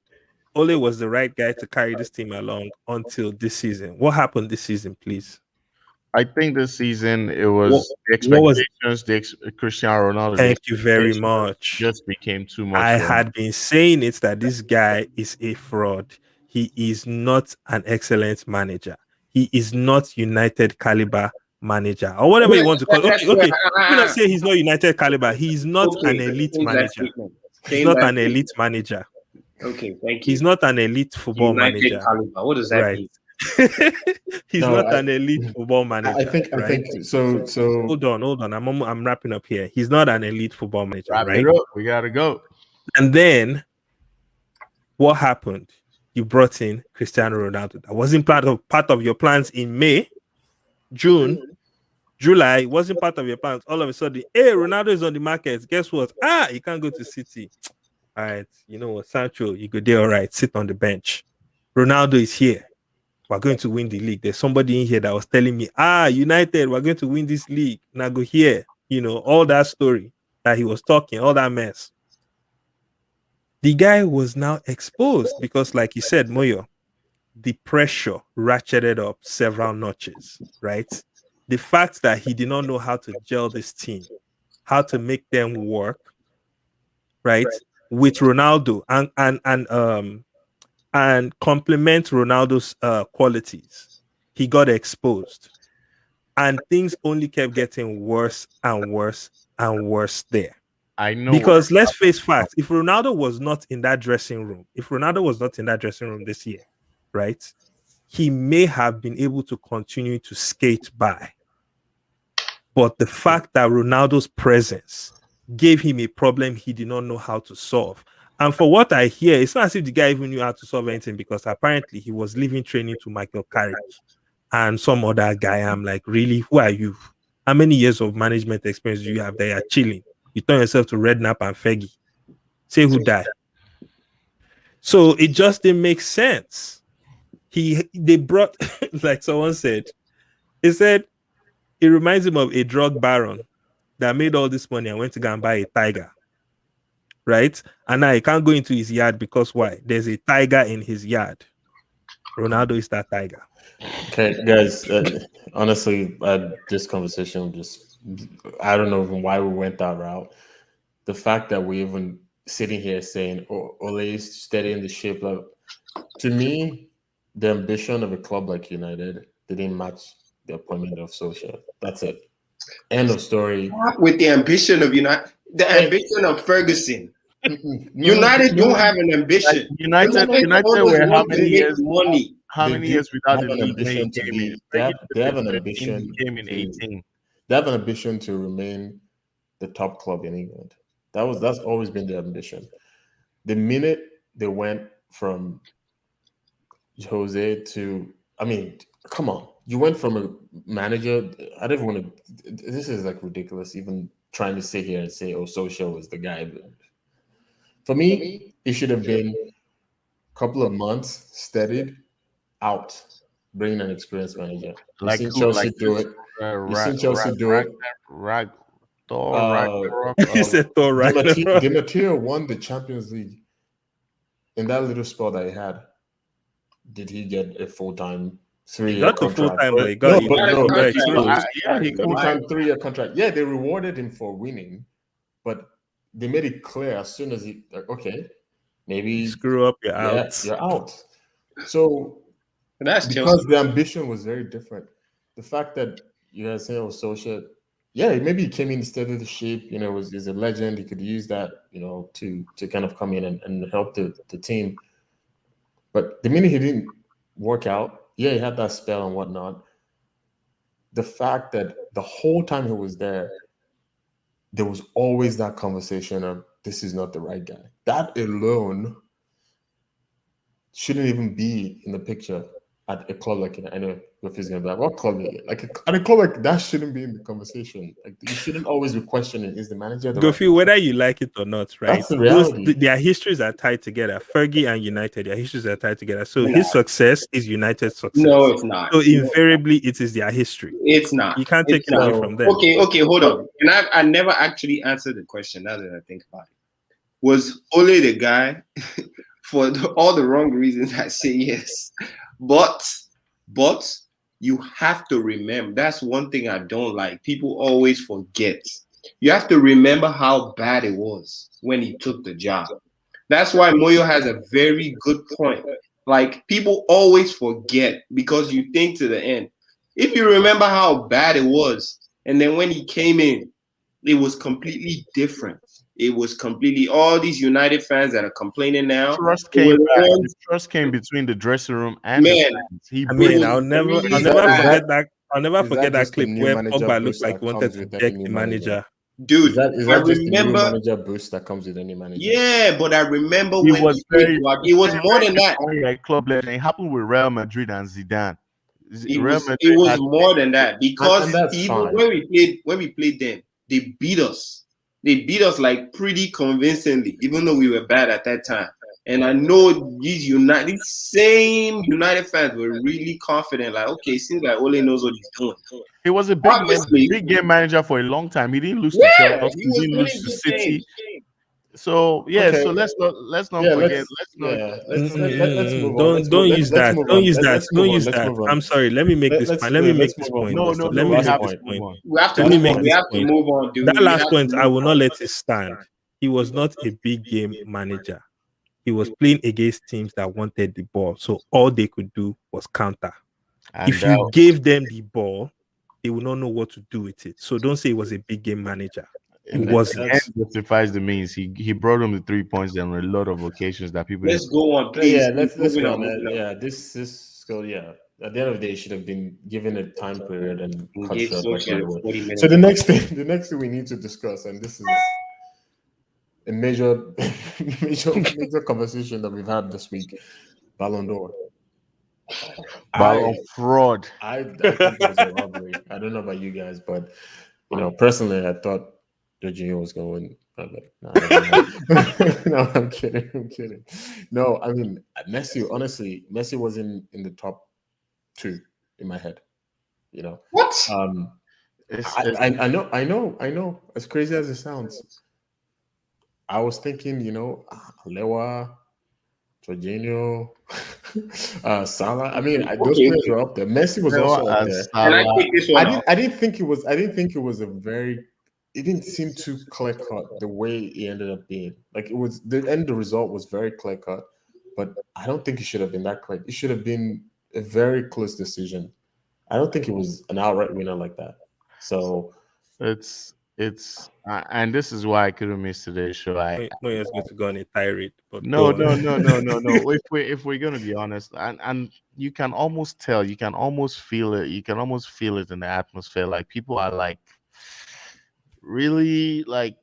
Ole was the right guy to carry this team along until this season. What happened this season, please? I think this season it What, was the what was expectations. Cristiano Ronaldo. The Thank you very expectations much. just became too much I for him. had been saying it that this guy is a fraud. He is not an excellent manager. He is not United caliber manager or whatever you want to call it. That's Okay, where okay. Let me not say he's not United caliber. He's not an okay, elite change that manager. statement. He's Change not that an elite statement. manager. Okay, thank He's you. not an elite football United manager. caliber. What does that Right. mean? He's No, not an elite football manager. I right? think so. Hold on. I'm wrapping up here. He's not an elite football manager, Wrap right? it up. We gotta go. And then what happened? You brought in Cristiano Ronaldo. That wasn't part of your plans in May, June, July. It wasn't part of your plans. All of a sudden, hey, Ronaldo is on the market. Guess what? He can't go to City. All right, you know what, Sancho, you go there. All right, sit on the bench. Ronaldo is here. We're going to win the league. There's somebody in here that was telling me, United, we're going to win this league. Now go here. You know, all that story that he was talking, all that mess. The guy was now exposed because, like you said, Moyo, the pressure ratcheted up several notches, right? The fact that he did not know how to gel this team, how to make them work, right? With Ronaldo and complement Ronaldo's qualities. He got exposed. And things only kept getting worse and worse and worse there. I know Because let's face facts, if Ronaldo was not in that dressing room, this year, right, he may have been able to continue to skate by. But the fact that Ronaldo's presence gave him a problem he did not know how to solve. And for what I hear, it's not as if the guy even knew how to solve anything because apparently he was leaving training to Michael Carrick and some other guy. I'm like, really? Who are you? How many years of management experience do you have that you're chilling? You turn yourself to Redknapp and Fergie. Say who died. So it just didn't make sense. They brought, like someone said, it reminds him of a drug baron that made all this money and went to go and buy a tiger. Right? And now he can't go into his yard because why? There's a tiger in his yard. Ronaldo is that tiger. Okay, guys. Honestly, this conversation I don't know even why we went that route. The fact that we even sitting here saying Ole is steadying the ship, like, to me, the ambition of a club like United didn't match the appointment of Solskjaer. That's it. End of story. With the ambition of the ambition of Ferguson. United don't have an ambition. United always were how want to many make years? money. How many years without the have an league when he ambition to came be? in? They have an ambition. He came in 18. They have an ambition to remain the top club in England. That's always been their ambition. The minute they went from Jose to, I mean, come on, you went from a manager. I don't want to. This is like ridiculous. Even trying to sit here and say, "Oh, Social was the guy." But for me, it should have been a couple of months steadied out, bringing an experienced manager. You've Like seen who? Chelsea Like do this it. You've seen Chelsea do it. Rag Thor Uh, Ragnarok. He said Thor Di Ragnarok. Matteo won the Champions League in that little spot that he had. Did he get a full time He 3 year got to full contract? time, but No, he but Got a no, got but contract. no, exposed. Yeah, he full could. time 3 year contract. Yeah, they rewarded him for winning, but they made it clear as soon as he like, okay, maybe Screw up, you're yeah, out. you're out. So That's Chelsea. because the ambition was very different, the fact that you guys saying was social, yeah, maybe he came in instead of the shape, was is a legend. He could use that, to kind of come in and help the team. But the minute he didn't work out, yeah, he had that spell and whatnot. The fact that the whole time he was there was always that conversation of this is not the right guy. That alone shouldn't even be in the picture at a club like I know Gofi's gonna be like, what club? At a club like that shouldn't be in the conversation. Like you shouldn't always be questioning is the manager the right Goofy, person? whether you like it or not, right? That's the reality. Their histories are tied together. Fergie and United, their histories are tied together. So No, his success is United's no, success. it's not. So invariably, it is their history. It's not. You can't It's take it away not. from them. Okay, hold on. And I never actually answered the question. Now that I think about it, was Ole the guy for all the wrong reasons? I say yes, but you have to remember. That's one thing I don't like. People always forget. You have to remember how bad it was when he took the job. That's why Moyo has a very good point. Like people always forget because you think to the end. If you remember how bad it was, and then when he came in, it was completely different. It was completely all these United fans that are complaining now. Trust It came was back. The ones, trust came between the dressing room and the man. fans. He I It mean, brings. was I'll really Is that never is bad, that forget that. I'll never is that forget that just the clip new where manager Pogba looked boost like that he wanted comes to with deck any the manager? manager. dude. Is I that just the new remember, manager boost that comes with any manager? yeah, but I remember He when was he played very, Guardiola. It was more than that. very club legend. It happened with Real Madrid and Zidane. Real It Madrid was had more than that And because that's even fine. when we played them, they beat us. They beat us like pretty convincingly, even though we were bad at that time. And I know these same United fans were really confident. Like, okay, it seems like Ole knows what he's doing. he was a Obviously, big game manager for a long time. He didn't lose to yeah, Chelsea. he He was didn't lose winning to good City. games. So yeah, Okay. so let's not Yeah, forget. let's Let's not. yeah, let's move on. Don't use Let's that. move Don't on. use that. Let's Don't move on. use Let's that. move on. I'm sorry. Let me make this Let's point. Let me make let's this move on. point. No, Because no, the Let no. me We last make have this to point. move point. on. We have to Let me move make on. We this have to point. move on, dude. That We last have to point, I move will on. not let it stand. He was not a big game manager. He was playing against teams that wanted the ball. So all they could do was counter. And If you gave them the ball, they will not know what to do with it. So don't say he was a big game manager. He and the wasn't. end justifies the means. He brought him the 3 points on a lot of occasions that people didn't. Let's go on, Yeah, please. let's Moving go on, on. moving on. Yeah, this is so yeah. At the end of the day, it should have been given a time period and We cut gave short like right Solskjaer away. 40 So minutes. the next thing we need to discuss, and this is a major major conversation that we've had this week, Ballon d'Or. Ballon fraud. I think it was a robbery. I don't know about you guys, but personally, I thought Jorginho was going. I'm like, no, I don't know. No, I'm kidding. I'm kidding. No, I mean Messi. Honestly, Messi was in the top two in my head. You know, What? um, It's, I, it's I know. As crazy as it sounds, I was thinking, Lewa, Jorginho, Salah. I mean, those Okay, players okay. were up there. Messi was Lewa also up and there. Can I Salah. take this one out? I didn't think it was. I didn't think it was a very. It didn't seem too clear cut the way it ended up being. Like it was the end. The result was very clear cut, but I don't think it should have been that clear. It should have been a very close decision. I don't think it was an outright winner like that. So And this is why I couldn't miss today's show. Moyes going to go on a tirade, but No, go on. no, no, no, no, no. If we're gonna be honest, and you can almost tell, you can almost feel it, you can almost feel it in the atmosphere. Like people are like really like,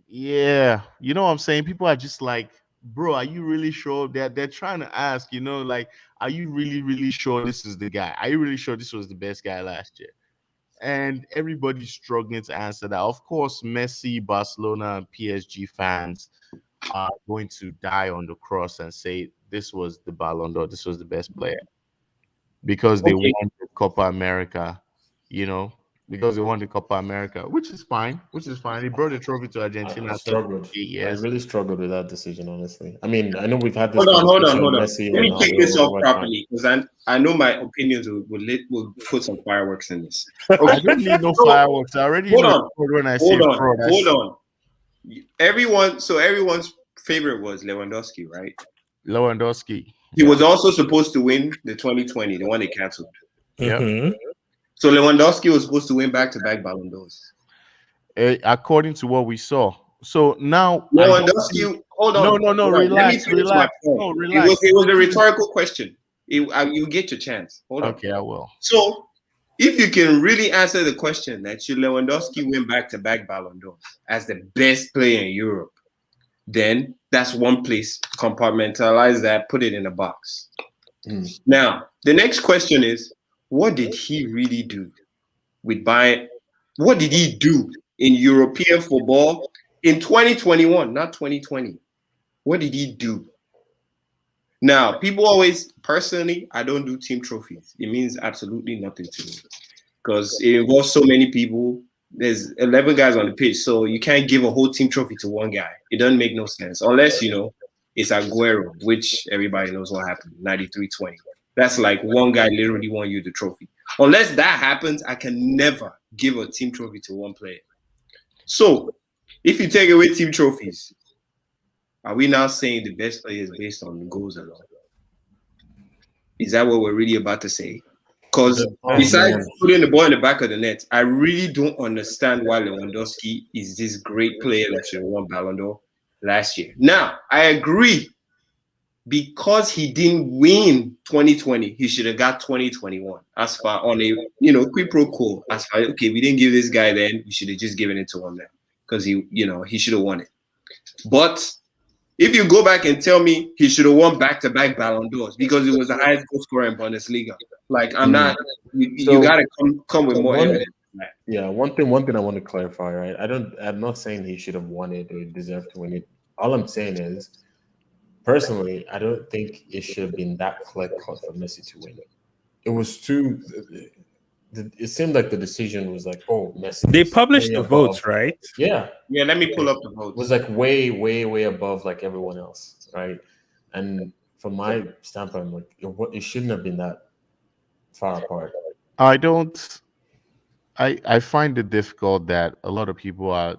yeah, you know what I'm saying? People are just like bro, are you really sure? They're trying to ask, like, are you really sure this is the guy? Are you really sure this was the best guy last year? And everybody's struggling to answer that. Of course, Messi, Barcelona, and PSG fans are going to die on the cross and say this was the Ballon d'Or, this was the best player because they Okay. won the Copa America, because they won the Copa America, which is fine. They brought the trophy to Argentina I after struggled. 8 years. I really struggled with that decision, honestly. I mean, I know we've had this Hold on, conversation. hold on. Messi, Let me take this Ronaldo, off whatnot. properly because I know my opinions will put some fireworks in this. I Okay. don't need no So, fireworks. I already hold know on. when I Hold say on. fraud. Hold on. Everyone's favorite was Lewandowski, right? Lewandowski. He was also supposed to win the 2020, the one they canceled. Yep. Mhm. So Lewandowski was supposed to win back-to-back Ballon d'Ors. According to what we saw. So now Lewandowski, hold on. No, Hold on. Let me relax, finish my point. No, It relax. was a rhetorical question. You get your chance. Hold on. Okay, I will. So, if you can really answer the question that should Lewandowski win back-to-back Ballon d'Ors as the best player in Europe, then that's one place. Compartmentalize that, put it in a box. Now, the next question is, what did he really do with Bayern? What did he do in European football in 2021, not 2020? What did he do? Now, people always, personally, I don't do team trophies. It means absolutely nothing to me because it involves so many people. There's 11 guys on the pitch, so you can't give a whole team trophy to one guy. It doesn't make no sense unless, it's Aguero, which everybody knows what happened, 93-20. That's like one guy literally won you the trophy. Unless that happens, I can never give a team trophy to one player. So, if you take away team trophies, are we now saying the best player is based on goals alone? Is that what we're really about to say? Because besides putting the ball in the back of the net, I really don't understand why Lewandowski is this great player that should have won Ballon d'Or last year. Now, I agree. Because he didn't win 2020, he should have got 2021. As far on a quid pro quo. As far okay, we didn't give this guy then, we should have just given it to him then. Because he should have won it. But if you go back and tell me he should have won back-to-back Ballon d'Ors because he was the highest goal scorer in Bundesliga, like I'm not. You gotta come with more evidence. Yeah, one thing I want to clarify, right? I'm not saying he should have won it or deserved to win it. All I'm saying is, personally, I don't think it should have been that clear cut for Messi to win it. It was too. It seemed like the decision was like, oh, Messi. They published the votes, right? Yeah. Yeah, let me pull up the votes. It was like way, way, way above like everyone else, right? And from my standpoint, I'm like, it shouldn't have been that far apart. I find it difficult that a lot of people are.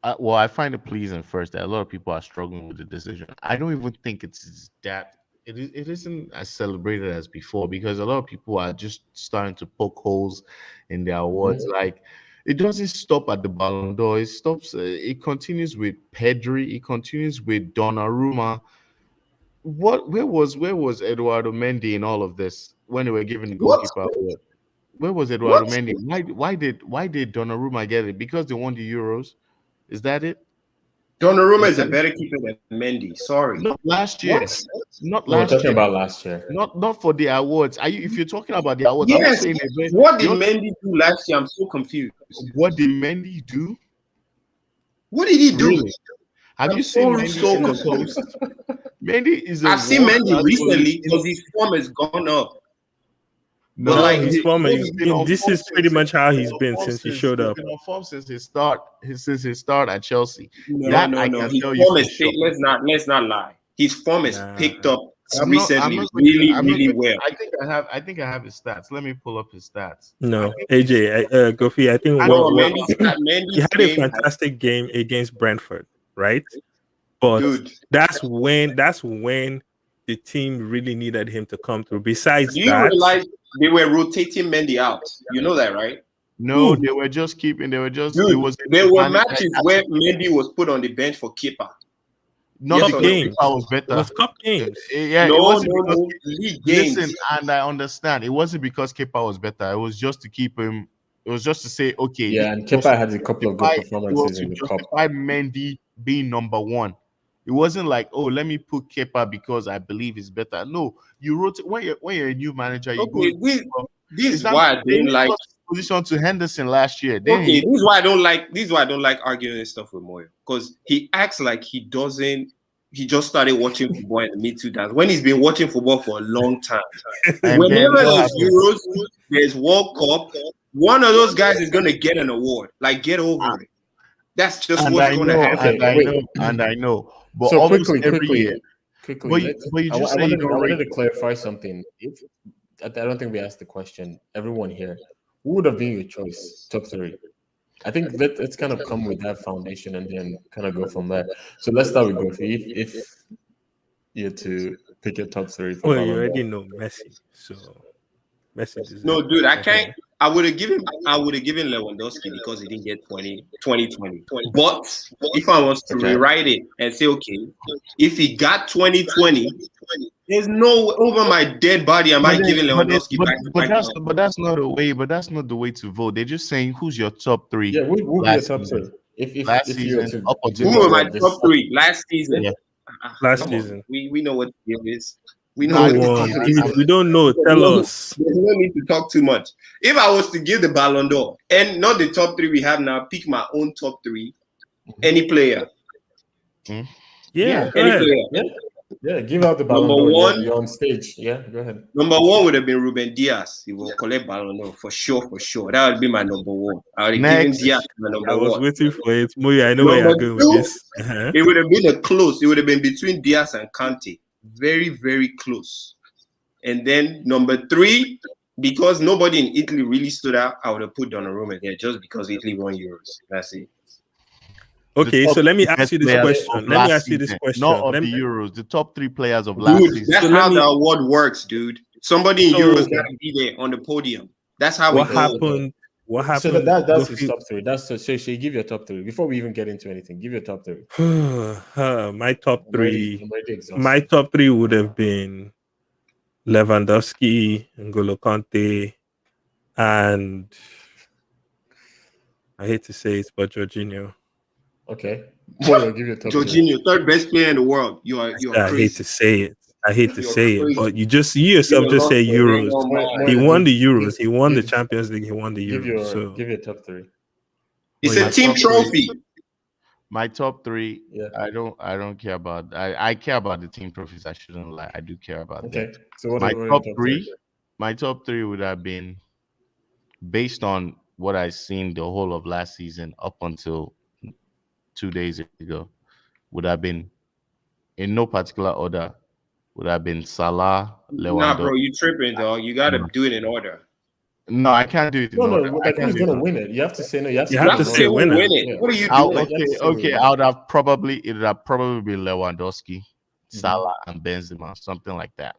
I find it pleasing first that a lot of people are struggling with the decision. I don't even think it's that. It isn't as celebrated as before because a lot of people are just starting to poke holes in their awards. Like it doesn't stop at the Ballon d'Or. It stops. It continues with Pedri. It continues with Donnarumma. Where was Eduardo Mendy in all of this when they were giving the goalkeeper award? Where was Eduardo Mendy? Why did Donnarumma get it? Because they won the Euros. Is that it? Donnarumma is a better keeper than Mendy. Sorry. Not last year. What? Not We're last talking year. about last year. Not for the awards. If you're talking about the awards, I'm not Yes. saying What did Mendy do last year? I'm so confused. What did Mendy do? What did he do? Really? Have you seen Mendy in the post? Mendy is I've seen Mendy recently because his form has gone up. No, like, his form. This is pretty much how he's been been on since he form showed up. He's been on form since his start. Since his start at Chelsea. No. His form is let's not lie. His form is picked up recently really well. I think I have his stats. Let me pull up his stats. No, AJ, Gofi, I think he had a fantastic game against Brentford, right? But that's when the team really needed him to come through. Besides Do you realize they were rotating Mendy out? You know that, right? No, they were just keeping. They were just. Dude, there were matches where Mendy was put on the bench for keeper. Not because games. Kepa was better. It was cup games. Yeah, no, it wasn't no, because listen, and I understand. It wasn't because Kepa was better. It was just to keep him. It was just to say, okay. Yeah, and Kepa had a couple of good performances in the cup. Justify Mendy being number one. It wasn't like, oh, let me put Kepa because I believe it's better. No, you wrote when you're a new manager, you go. Okay, this It's is not, why I they don't like. lost position to Henderson last year. Okay, this is why I don't like. This is why I don't like arguing and stuff with Moyo, because he acts like he doesn't. He just started watching football in the mid 2000s when he's been watching football for a long time. And then Whenever what there's happened? Euros, there's World Cup, one of those guys is gonna get an award. Like, get over it. That's just And what's I gonna know, happen. Okay, and I wait. know, and I know. But So almost quickly, every year. quickly. But you just say you don't I wanted rate. to clarify something. If I don't think we asked the question. Everyone here, who would have been your choice? Top three. I think let's kind of come with that foundation and then kind of go from there. So let's start with Gofi. If you had to pick your top three for Well, you Ballon already d'Or. know Messi, so Messi deserves No, dude, I it. can't. I would have given Lewandowski because he didn't get 2020. But if I was to Okay. rewrite it and say, okay, if he got 2020, there's no over my dead body am I giving Lewandowski back to back. But that's not the way. But that's not the way to vote. They're just saying who's your top three. Yeah, who would be your last top season. three? Last If you were season, to up until Who were my award this, top three last season? Yeah. Last Come on. season. We know what the game is. We know Go what the on. deal If is. we don't know, tell us. There's no need to talk too much. If I was to give the Ballon d'Or and not the top three we have now, pick my own top three, any player. Yeah, go Any ahead. player. yeah, give out the Ballon Number d'Or. one. You're on stage. Yeah, go ahead. Number one would have been Ruben Diaz. He will collect Ballon d'Or for sure. That would be my number one. I would have given Next. Diaz my number I was one. waiting for it. Moya, I know where you're Number going with two, this. Uh-huh. it would have been a close. It would have been between Diaz and Kante. Very, very close. And then number three, because nobody in Italy really stood out, I would have put Donnarumma there just because Italy won Euros. That's it. Okay, so let me ask you this question. Let me ask you this question. Not of Let the me- Euros, the top three players of last Dude, season. that's So let how me- the award works, dude. Somebody in So- Euros got to be there on the podium. That's how What it goes. happened? What happened? So that's his Gofi- top three. That's so give your top three before we even get into anything. Give your top three. my top I'm three. already exhausted. My top three would have been Lewandowski, N'Golo Kante, and I hate to say it, but Jorginho. Okay. Moyo, give your top three. Jorginho, third best player in the world. You are I crazy. hate to say it. You're crazy. But you yourself You just lost say your Euros. damn mind. He won the Euros. give- He won the give- Champions League. He won the Give Euros. your top three. It's My a team top three. trophy. My top three. Yeah. I don't care about. I care about the team trophies. I shouldn't lie. I do care about Okay. that. So what My are your top three. My top three would have been based on what I seen the whole of last season up until 2 days ago. Would have been in no particular order. Would have been Salah, Nah, Lewandowski. bro, you tripping, dog. You got to No. do it in order. No, I can't do it in No, order. no, I like can't who's do it gonna in win it? You have to say no. You have to, You give have it to in say order. winner. Win it. Yeah. What are you I'll- doing? Like, you have to say okay. winner. I would have probably it would have probably been Lewandowski, Salah, and Benzema, something like that.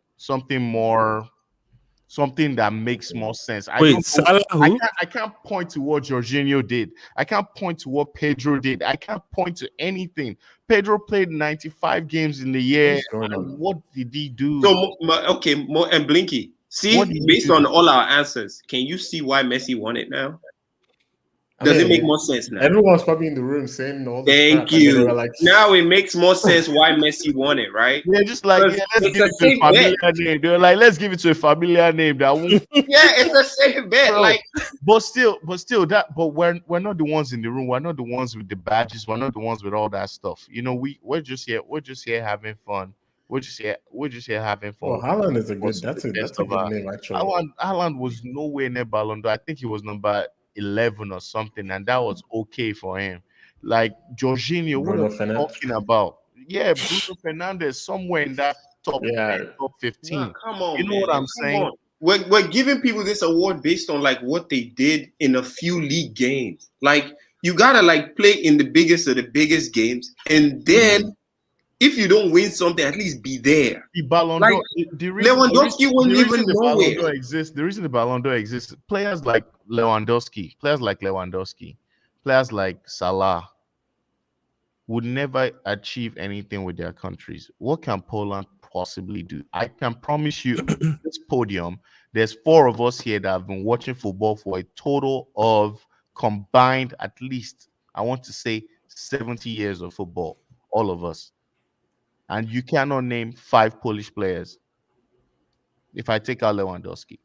Something that makes more sense. I Wait, don't know- Salah who? I can't point to what Jorginho did. I can't point to what Pedro did. I can't point to anything. Pedro played 95 games in the year. What's going on? What did he do? So, and Blinky. See, What do you based do? on all our answers, can you see why Messi won it now? I Does mean, it make more sense now? Everyone's probably in the room saying all this Thank crap, and then they you. were like, Now it makes more sense why Messi won it, right? They're just like, Because yeah, let's it's give a it to a safe familiar bet. name. They're like, let's give it to a familiar name that won't. Yeah, it's a safe bet. Bro, Like, but still, but we're not the ones in the room. We're not the ones with the badges. We're not the ones with all that stuff. You know, we're just here having fun. We're just here having fun. "Oh, Haaland is a good. Also That's the a best good of our- name actually." Haaland was nowhere near Ballon d'Or. I think he was number 11 or something, and that was okay for him. Like Jorginho, what Bruno are you Fernandes. talking about? Yeah, Bruno Fernandes somewhere in that top Yeah. 10, top 15. nah, come on, You know man. what I'm Come saying? on. We're giving people this award based on like what they did in a few league games. Like, you gotta like play in the biggest of the biggest games, and then if you don't win something, at least be there. The Ballon Like, d'Or, Lewandowski wasn't even the Ballon nowhere. d'Or exists. The reason the Ballon d'Or exists, players like Lewandowski, players like Salah would never achieve anything with their countries. What can Poland possibly do? I can promise you, on this podium, there's 4 of us here that have been watching football for a total of combined, at least, I want to say 70 years of football. All of us. and you cannot name 5 Polish players. If I take out Lewandowski,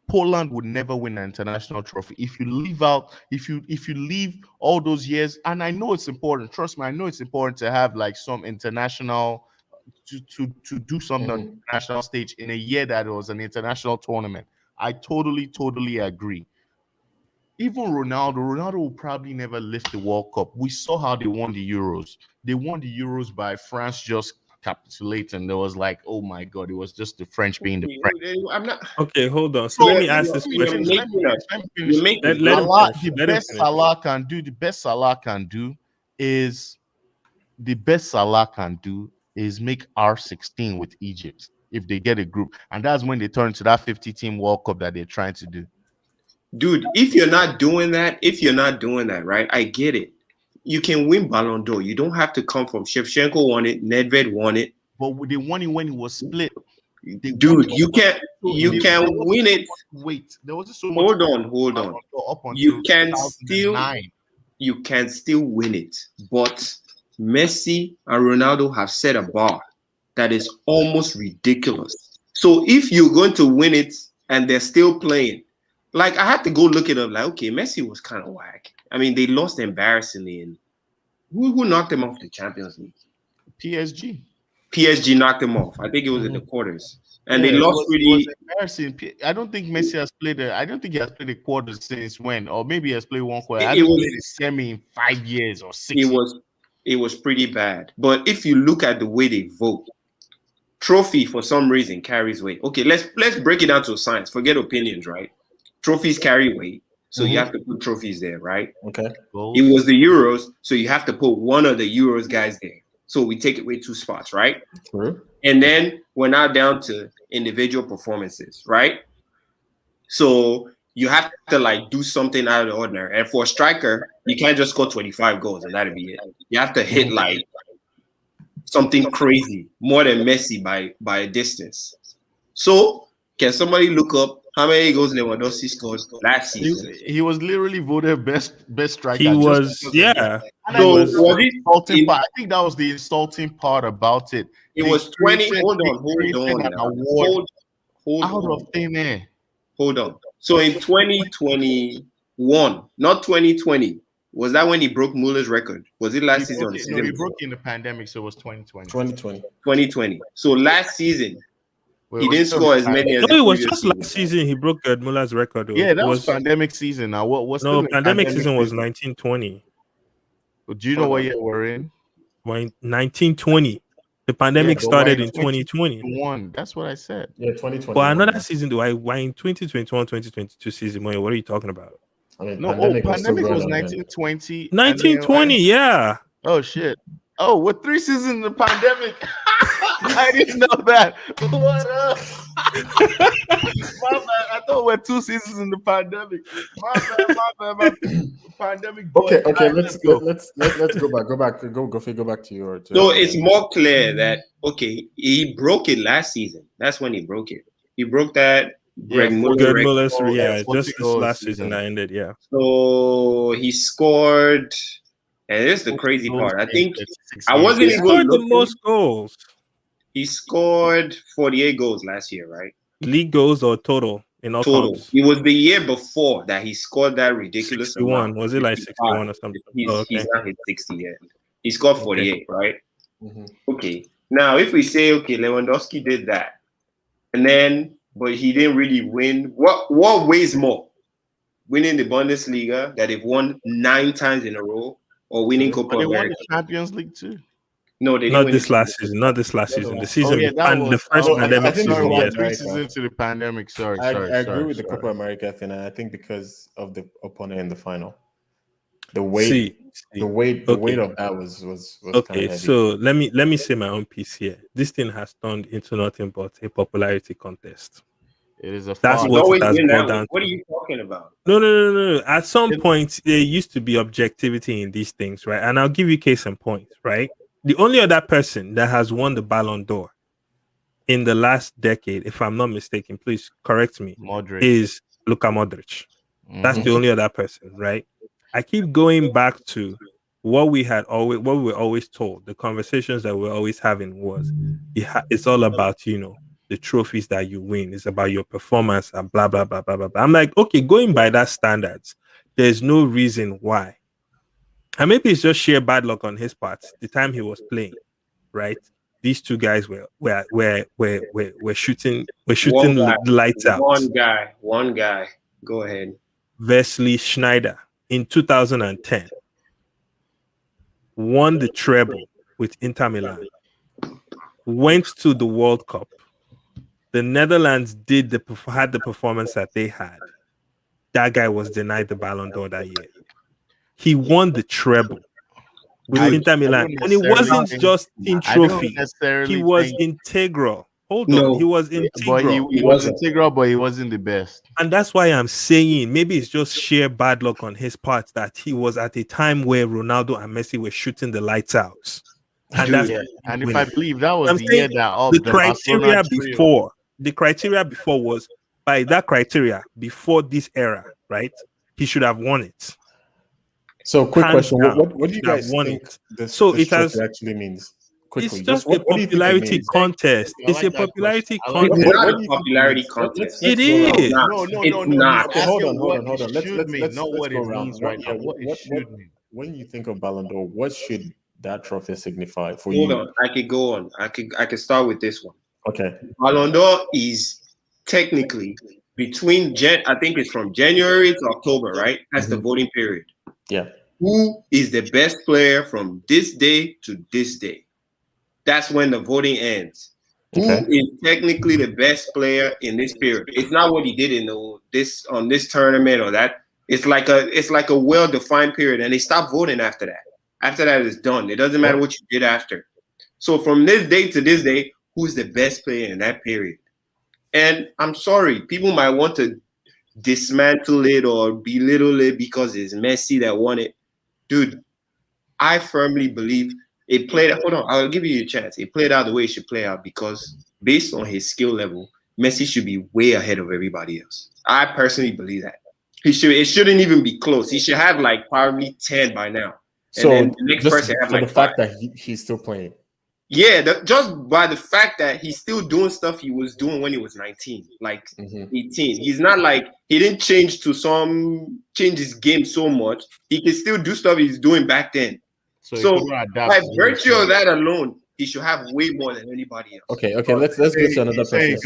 Poland would never win an international trophy if you leave out if you leave all those years. And I know it's important. Trust me, I know it's important to have like some international to do something on the international stage in a year that it was an international tournament. I totally agree. Even Ronaldo will probably never lift the World Cup. We saw how they won the Euros. They won the Euros by France just capitulating. There was like, oh my God, it was just the French being the French. I'm not. Okay, hold on. So let me ask this You're question. making up. You're making Let him Salah, finish. the Let him best finish. Salah can do, is the best Salah can do is make R16 with Egypt if they get a group. And that's when they turn to that 50-team World Cup that they're trying to do. Dude, if you're not doing that, right? I get it. You can win Ballon d'Or. You don't have to come from Shevchenko won it, Nedved won it. But they won it when it was split. Dude, you can win it. Wait, there was so much. Hold on. Up until You can still 2009. win it, but Messi and Ronaldo have set a bar that is almost ridiculous. So if you're going to win it and they're still playing, like I had to go look it up. Like, okay, Messi was kind of whack. I mean, they lost embarrassingly, and who knocked them off the Champions League? PSG. PSG knocked them off. I think it was in the quarters, and they lost It was really. embarrassing. I don't think Messi has played. I don't think he has played a quarter since when, or maybe he has played one quarter. I haven't played a semi in 5 years or 6 years. It was pretty bad. But if you look at the way they vote, trophy for some reason carries weight. Okay, let's break it down to science. Forget opinions, right? Trophies carry weight, so you have to put trophies there, right? Okay. It was the Euros, so you have to put one of the Euros guys there. So we take away 2 spots, right? True. And then we're now down to individual performances, right? So you have to like do something out of the ordinary. And for a striker, you can't just score 25 goals and that'll be it. You have to hit like something crazy, more than Messi by a distance. So can somebody look up how many goals Lewandowski scored last season? He was literally voted best striker. He was, yeah. So was it insulting part? I think that was the insulting part about it. It was 20. Hold on. Out of thin air. Hold on. So in 2021, not 2020, was that when he broke Muller's record? Was it last season? No, he broke in the pandemic, so it was 2020. 2020. So last season, he didn't score as many as. No, it was just last season he broke Muller's record. Yeah, that was pandemic season. Now, what's no pandemic season was 1920. Do you know what year we're in? 1920. The pandemic started in 2020. That's what I said. Yeah, 2020. But another season, why in 2021, 2022 season? What are you talking about? I mean, pandemic was 1920. 1920, yeah. Oh shit. Oh, with 3 seasons in the pandemic. I didn't know that. What up? My bad. I thought we're 2 seasons in the pandemic. My bad. Pandemic. Okay. Let's go back. Go back to your. So it's more clear that he broke it last season. That's when he broke it. He broke that. Greg Muller's, yeah, just this last season that ended, yeah. So he scored, and this is the crazy part. I think I wasn't even scored the most goals. He scored 48 goals last year, right? League goals or total in all comps? It was the year before that he scored that ridiculous 61. amount. Was it like 61 or something? He's not hit 60 yet. He scored 48, right? Mm-hmm. Okay. Now, if we say, Lewandowski did that, and then, but he didn't really win, what weighs more? Winning the Bundesliga that they've won 9 times in a row, or winning Copa America? They won the Champions League too. No, they not this last season. Not this last season. The season and the first pandemic season. 3 seasons into the pandemic. Sorry. I agree with the Copa America thing, and I think because of the opponent in the final, the weight of that was okay. So let me say my own piece here. This thing has turned into nothing but a popularity contest. It is a. That's what it has brought down. What are you talking about? No. At some point, there used to be objectivity in these things, right? And I'll give you case in point, right? The only other person that has won the Ballon d'Or in the last decade, if I'm not mistaken, please correct me, is Luka Modric. Mm-hmm. That's the only other person, right? I keep going back to what we were always told, the conversations that we're always having was, it's all about, the trophies that you win. It's about your performance and blah blah blah blah blah, blah. I'm like, okay, going by that standards, there's no reason why. And maybe it's just sheer bad luck on his part. The time he was playing, right? These two guys were shooting One guy, the lights out. one guy. Go ahead. Wesley Schneider in 2010 won the treble with Inter Milan, went to the World Cup. The Netherlands had the performance that they had. That guy was denied the Ballon d'Or that year. He won the treble with Inter Milan, and it wasn't just in trophy. He was integral. Hold on, he was integral. He was integral, but he wasn't the best. And that's why I'm saying maybe it's just sheer bad luck on his part that he was at a time where Ronaldo and Messi were shooting the lights out. And and if I believe that was the year that the criteria before was, by that criteria before this era, right? He should have won it. So, quick question: what do you guys think this actually means? Quickly, it's just a popularity contest. It's a popularity contest. It's not a popularity contest. It is. No. Okay, hold on. Let's what go it around. means right now. What it should mean. When you think of Ballon d'Or, what should that trophy signify for you? Hold on, I could go on. I could start with this one. Okay. Ballon d'Or is technically between I think it's from January to October, right? That's the voting period. Yeah. Who is the best player from this day to this day? That's when the voting ends. Okay. Who is technically the best player in this period? It's not what he did in this tournament or that. It's like a well-defined period, and they stop voting after that. After that, it's done. It doesn't matter what you did after. So from this day to this day, who's the best player in that period? And I'm sorry, people might want to dismantle it or belittle it because it's Messi that won it. Dude, I firmly believe it played out. Hold on, I'll give you a chance. It played out the way it should play out because based on his skill level, Messi should be way ahead of everybody else. I personally believe that. It shouldn't even be close. He should have like probably 10 by now. So then the next person have like the fact 5. That he's still playing. Yeah, just by the fact that he's still doing stuff he was doing when he was 19, like 18. He's not like he didn't change his game so much. He can still do stuff he's doing back then. So by virtue of that alone, he should have way more than anybody else. Okay. Let's get to another person.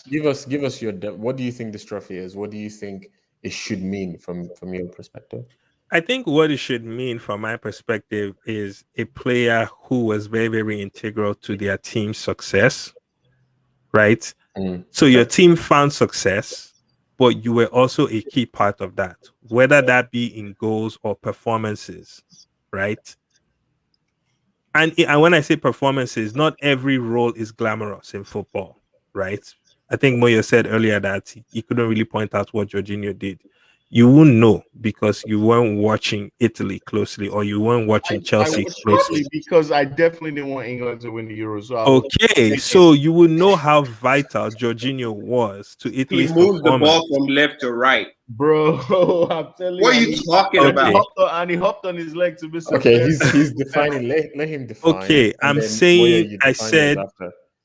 Give us your what do you think this trophy is? What do you think it should mean from your perspective? I think what it should mean from my perspective is a player who was very, very integral to their team's success, right? So your team found success, but you were also a key part of that, whether that be in goals or performances, right? And when I say performances, not every role is glamorous in football, right? I think Moyo said earlier that he couldn't really point out what Jorginho did. You won't know because you weren't watching Italy closely or you weren't watching Chelsea closely. Because I definitely didn't want England to win the Euro. So you will know how vital Jorginho was to Italy's He moved the ball from left to right. Bro, I'm telling you. What are you talking about? And he hopped on his leg to miss it. Okay, he's defining. Let him define. Okay, I'm saying I said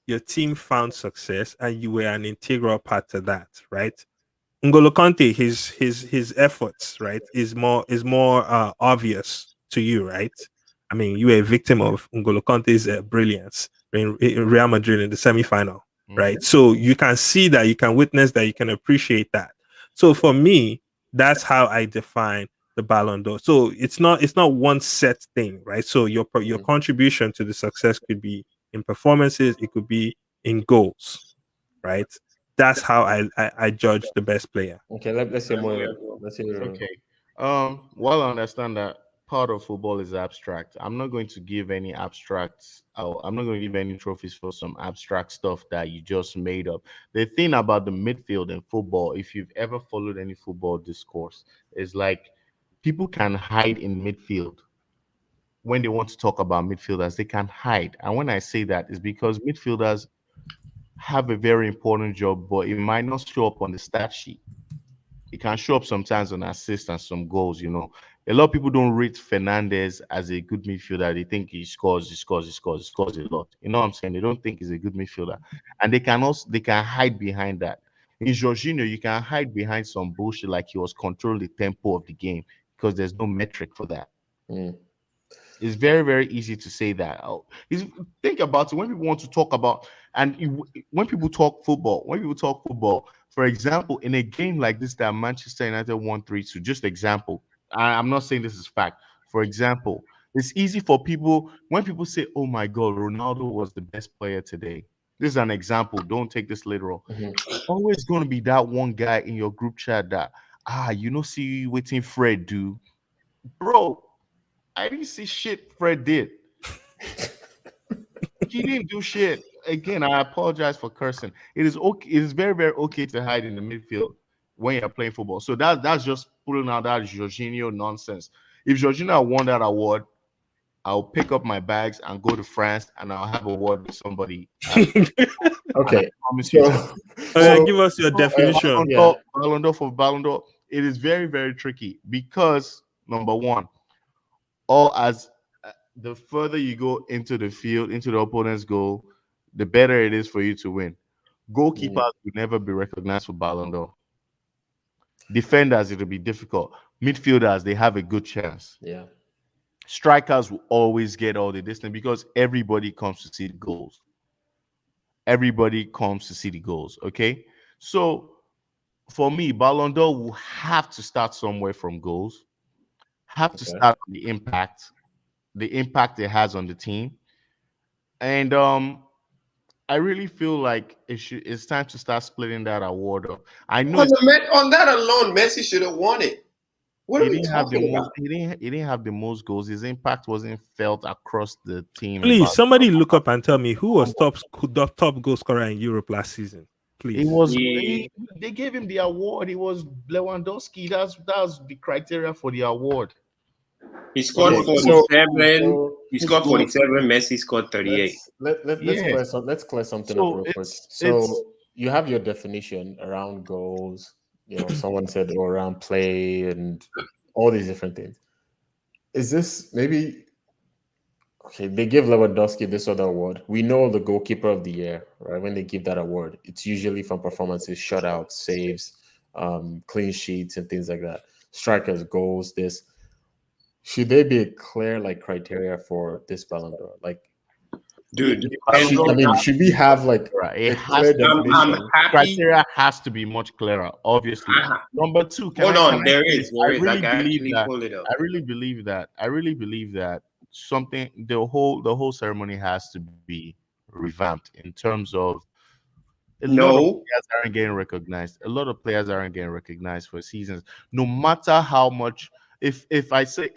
your team found success and you were an integral part to that, right? N'Golo Kante, his efforts, right, is more obvious to you, right? I mean, you were a victim of N'Golo Kante's brilliance in Real Madrid in the semifinal, right? So you can see that, you can witness that, you can appreciate that. So for me, that's how I define the Ballon d'Or. So it's not one set thing, right? So your contribution to the success could be in performances, it could be in goals, right? That's how I judge the best player. Okay, let's say more. Okay. While I understand that part of football is abstract, I'm not going to give any abstracts. I'm not going to give any trophies for some abstract stuff that you just made up. The thing about the midfield in football, if you've ever followed any football discourse, is like people can hide in midfield. When they want to talk about midfielders, they can hide. And when I say that, is because midfielders have a very important job, but it might not show up on the stat sheet. He can show up sometimes on assists and some goals. A lot of people don't rate Fernandez as a good midfielder. They think he scores a lot. You know what I'm saying? They don't think he's a good midfielder, and they can hide behind that. In Jorginho, you can hide behind some bullshit like he was controlling the tempo of the game because there's no metric for that. Mm. It's very, very easy to say that. Think about it when people want to talk about, when people talk football, for example, in a game like this that Manchester United won 3-2, just example. I'm not saying this is fact. For example, it's easy for people when people say, "Oh my God, Ronaldo was the best player today." This is an example. Don't take this literal. Mhm. Always going to be that one guy in your group chat that see waiting Fred do, bro. I didn't see shit Fred did. He didn't do shit. Again, I apologize for cursing. It is okay. It is very, very okay to hide in the midfield when you're playing football. So that's just pulling out that Jorginho nonsense. If Jorginho won that award, I'll pick up my bags and go to France and I'll have a word with somebody. And I Okay. promise you. So, Give us your definition. Ballon d'Or for Ballon d'Or. It is very, very tricky because number one, all as the further you go into the field, into the opponent's goal, the better it is for you to win. Goalkeepers will never be recognized for Ballon d'Or. Defenders, it'll be difficult. Midfielders, they have a good chance. yeah. Strikers will always get all the distance because everybody comes to see the goals. Everybody comes to see the goals. Okay. So for me, Ballon d'Or will have to start somewhere from goals, have to Okay. start on the impact it has on the team. And I really feel like it's time to start splitting that award up. I know On that alone, Messi should have won it. What are we talking about? he didn't have the most goals. His impact wasn't felt across the team. Please, somebody look up and tell me who was top goal scorer in Europe last season. It Please. was they gave him the award. It was Lewandowski. That's the criteria for the award. He scored Okay, 47. He scored 47. Messi scored 38. Let's clear something up real quick. So you have your definition around goals. Someone said around play and all these different things. Is this maybe okay? They give Lewandowski this other award. We know the goalkeeper of the year, right? When they give that award, it's usually from performances, shutouts, saves, clean sheets, and things like that. Strikers, goals, this. Should there be a clear criteria for this Ballon d'Or? Dude, should we have it a has clear definition? I'm happy. Criteria has to be much clearer, obviously. Number two, There is. I really I can believe actually that. pull it up. I really believe that something the whole ceremony has to be revamped in terms of a lot of players aren't getting recognized. A lot of players aren't getting recognized for seasons, no matter how much. If I say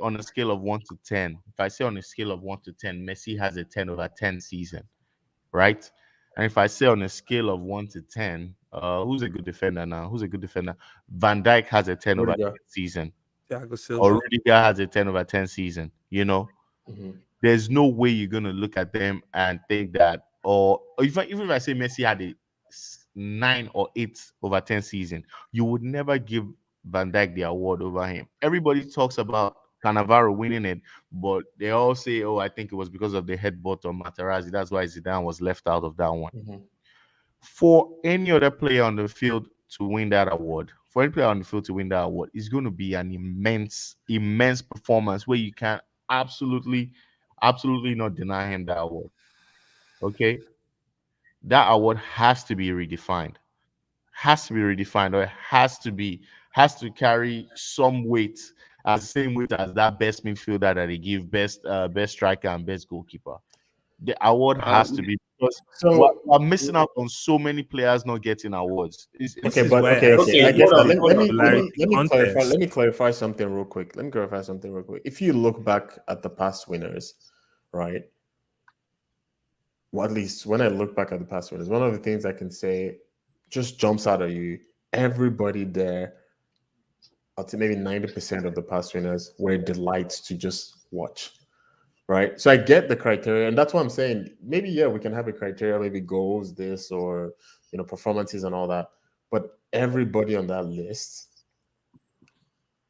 on a scale of 1 to 10, if I say on a scale of 1 to 10, Messi has a 10/10 season, right? And if I say on a scale of 1 to 10, who's a good defender now? Who's a good defender? Van Dijk has a 10/10 Rudiger. season, Thiago Silva. or Rudiger has a 10/10 season. Mhm. There's no way you're gonna look at them and think that, or even if I say Messi had a 9 or 8/10 season, you would never give Van Dijk the award over him. Everybody talks about Cannavaro winning it, but they all say, "Oh, I think it was because of the headbutt on Materazzi. That's why Zidane was left out of that one." Mhm. For any other player on the field to win that award, it's going to be an immense, immense performance where you can absolutely, absolutely not deny him that award. Okay, that award has to be redefined. Has to be redefined, or it has to carry some weight, as the same weight as that best midfielder that they give best striker and best goalkeeper. The award has to be, because we're missing out on so many players not getting awards. Okay, is but why okay, I okay. say I get that. hold on. Let me clarify. contest. Let me clarify something real quick. If you look back at the past winners, right? Well, at least when I look back at the past winners, one of the things I can say just jumps out at you. Everybody there, I'd say maybe 90% of the past winners were delights to just watch. Right. So I get the criteria, and that's what I'm saying. Maybe, yeah, we can have a criteria, maybe goals, this, or performances and all that. but everybody on that list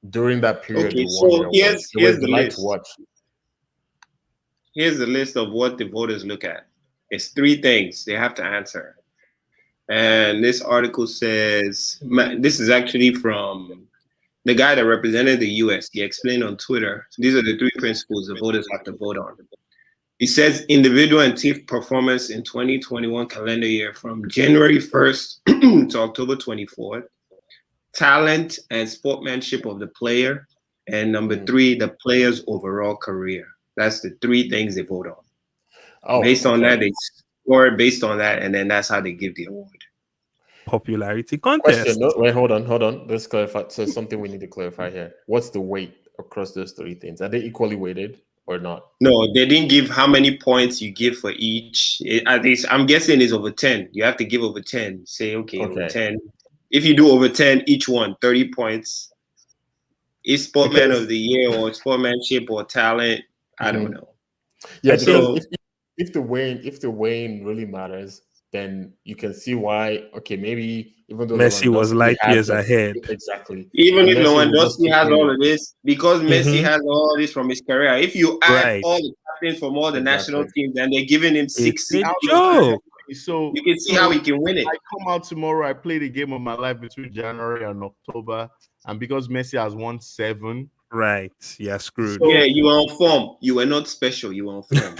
during that period Okay, they won so their awards. They were a here's the delight to list. watch. Here's the list of what the voters look at. It's three things they have to answer. And this article says, this is actually from the guy that represented the US. He explained on Twitter, these are the three principles the voters have to vote on. He says individual and team performance in 2021 calendar year from January 1st to October 24th, talent and sportsmanship of the player, and number three, the player's overall career. That's the three things they vote on. Oh, based on okay. that, they score based on that, and then that's how they give the award. Popularity Question. contest. No, wait, hold on. Let's clarify. So something we need to clarify here. What's the weight across those three things? Are they equally weighted or not? No, they didn't give how many points you give for each. At least I'm guessing it's over 10. You have to give over 10. Say, okay, over 10. If you do over 10, each one, 30 points. Is sportman of the year or sportsmanship or talent? I don't know. Yeah, so, because if the weighing really matters, then you can see why. Okay, maybe even though Messi was light years ahead. Exactly. Even if Lewandowski has all of this, because Messi has all this from his career. If you add all the captains from all the national teams, and they're giving him 60 out of so you can see how he can win it. I come out tomorrow. I play the game of my life between January and October, and because Messi has won 7, right? Yeah, screwed. So, yeah, you were on form. You were not special. You were on form.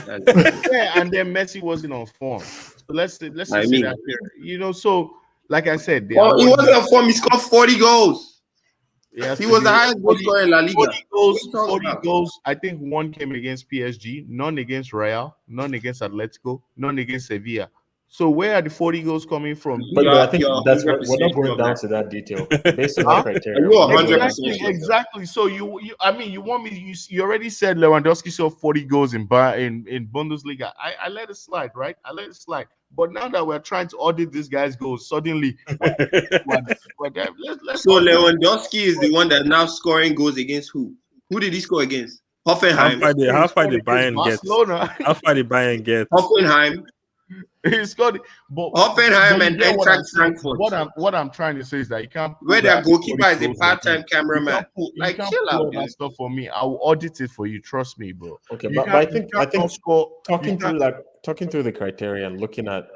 Yeah, and then Messi wasn't on form. So let's just say that here. So like I said, he wasn't on form. He scored 40 goals. Yes, he was the highest goal scorer in La Liga. 40 goals. I think one came against PSG, none against Real, none against Atletico, none against Sevilla. So where are the 40 goals coming from? But I think that's what we're not going down to that detail based on that criteria. Exactly. So you want me? You already said Lewandowski scored 40 goals in Bundesliga. I let it slide, right? I let it slide. But now that we're trying to audit this guy's goals, suddenly, let's so Lewandowski is the one that's now scoring goals against who? Who did he score against? Hoffenheim. How far did Bayern get? How far did Bayern get? Hoffenheim. He's got it, but Hoffenheim and Eintracht Frankfurt. What I'm trying to say is that you can't. Where their goalkeeper is a part-time cameraman. Like, chill out, that stuff for me. I'll audit it for you. Trust me, bro. Okay, but I think talking through the criteria and looking at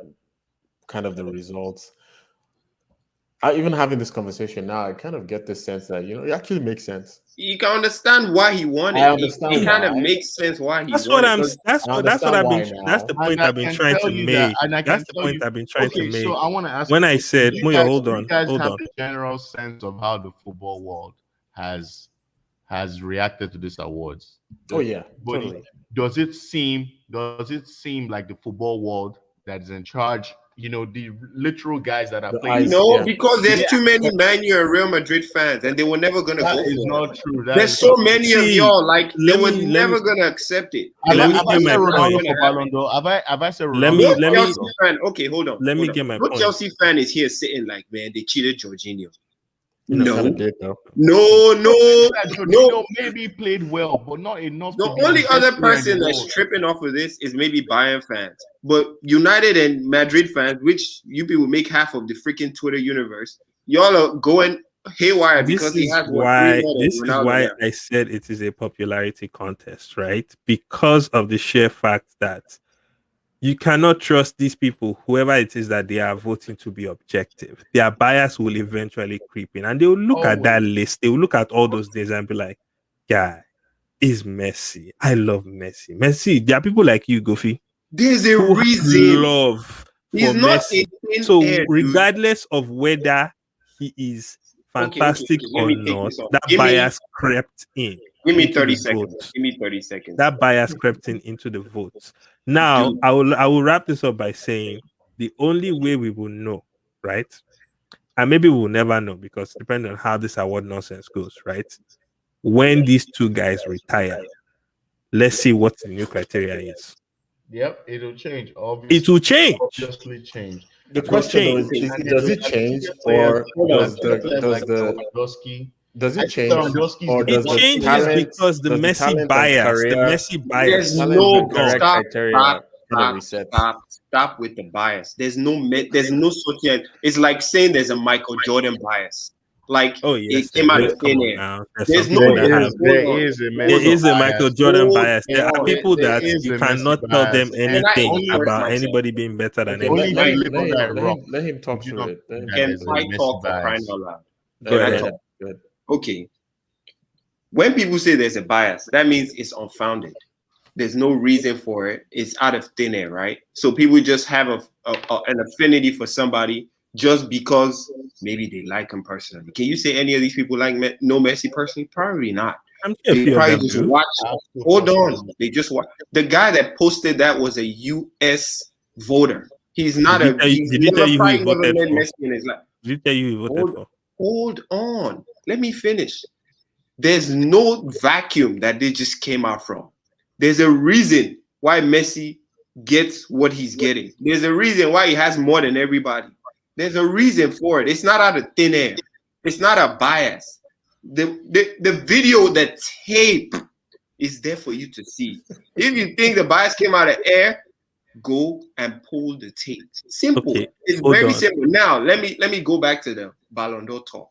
kind of the results. Even having this conversation now, I kind of get the sense that it actually makes sense. You can understand why he won it. It kind of makes sense why he won it. That's the point I've been trying to make. That's the point I've been trying to make. So I want to ask when I said, hold on. You guys have the general sense of how the football world has reacted to these awards. Oh yeah, totally. Does it seem like the football world that is in charge? The literal guys that are playing. Because there's too many Man U and Real Madrid fans, and they were never going to go for it. That is not true. There's so many of y'all, like they were never going to accept it. Let me get my point. Have I said Ronaldo? Okay, hold on. Let me get my point. No Chelsea fan is here sitting like, man, they cheated Jorginho. No. Maybe played well, but not enough. The only other person that's tripping off of this is maybe Bayern fans, but United and Madrid fans, which you people make half of the freaking Twitter universe, y'all are going haywire because he has This is why I said it is a popularity contest, right? Because of the sheer fact that you cannot trust these people, whoever it is that they are voting to be objective. Their bias will eventually creep in, and they will look at that list. They will look at all those days and be like, "Guy, is Messi. I love Messi. Messi." There are people like you, Goofy. There's a reason. Love He's for not Messi. So regardless of whether he is fantastic or not, that bias crept in. Give me 30 seconds. Give me 30 seconds. That bias crept into the votes. Now, I will wrap this up by saying the only way we will know, right? And maybe we'll never know because depending on how this award nonsense goes, right? When these two guys retire, let's see what the new criteria is. Yep, it'll change. Obviously. It will change. Obviously change. The question is, does it change or does it change or does it changes because the Messi bias, there's no criteria reset? stop with the bias. There's no such thing. It's like saying there's a Michael Jordan bias. Like Oh it yes, came out of come thin on air. now. There's some There's no people that have. hold There on, is a There hold Messi on, is a Michael bias. Jordan hold bias. There are on. people There that is you a Messi cannot tell them bias, and Can I anything only express about myself? anybody being better than Okay, only anybody. if you Can, live under a rock let him would talk you through not it. Let think him that talk can there's through a I it. talk Messi for crying bias. out loud? Go Can I ahead. talk? Good. Okay. When people say there's a bias, that means it's unfounded. There's no reason for it. It's out of thin air, right? So people just have an affinity for somebody just because maybe they like him personally. Can you say any of these people like no Messi personally? Probably not. I'm sure a They few of probably them just do. watch. Hold on, Absolutely. they just watch. The guy that posted that was a U.S. voter. He's not Did he a. tell you? He's Did he tell never you who he probably never voted met for? Messi in his life. Did he tell you who he voted Hold, for? hold on. Let me finish. There's no vacuum that they just came out from. There's a reason why Messi gets what he's getting. There's a reason why he has more than everybody. There's a reason for it. It's not out of thin air. It's not a bias. The video, the tape is there for you to see. If you think the bias came out of air, go and pull the tape. Simple. Okay, It's hold very on. simple. Now let me go back to the Ballon d'Or talk.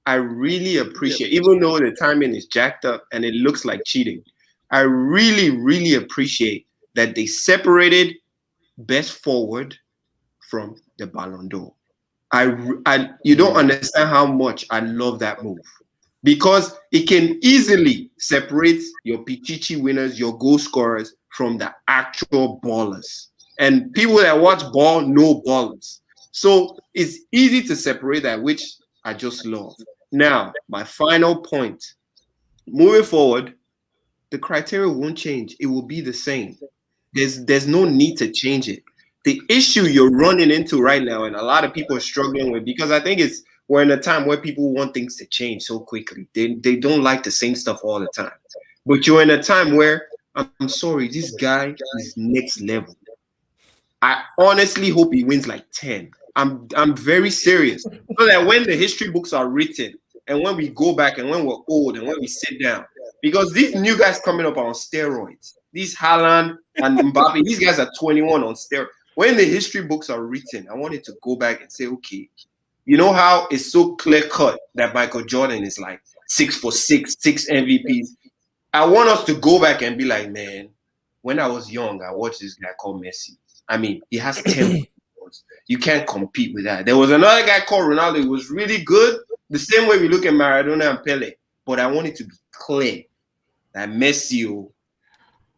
I really appreciate, even though the timing is jacked up and it looks like cheating, I really, really appreciate that they separated best forward from the Ballon d'Or. You don't understand how much I love that move because it can easily separate your Pichichi winners, your goal scorers from the actual ballers. And people that watch ball know ballers. So it's easy to separate that, which I just love. Now, my final point. Moving forward, the criteria won't change. It will be the same. There's no need to change it. The issue you're running into right now, and a lot of people are struggling with, because I think we're in a time where people want things to change so quickly. They don't like the same stuff all the time. But you're in a time where I'm sorry, this guy is next level. I honestly hope he wins like 10. I'm very serious. So that when the history books are written and when we go back and when we're old and when we sit down, because these new guys coming up are on steroids. These Haaland and Mbappe, these guys are 21 on steroids. When the history books are written, I wanted to go back and say, okay, you know how it's so clear cut that Michael Jordan is like 6 for 6, 6 MVPs. I want us to go back and be like, man, when I was young, I watched this guy called Messi. I mean, he has 10 goals. You can't compete with that. There was another guy called Ronaldo who was really good, the same way we look at Maradona and Pele. But I want it to be clear that Messi,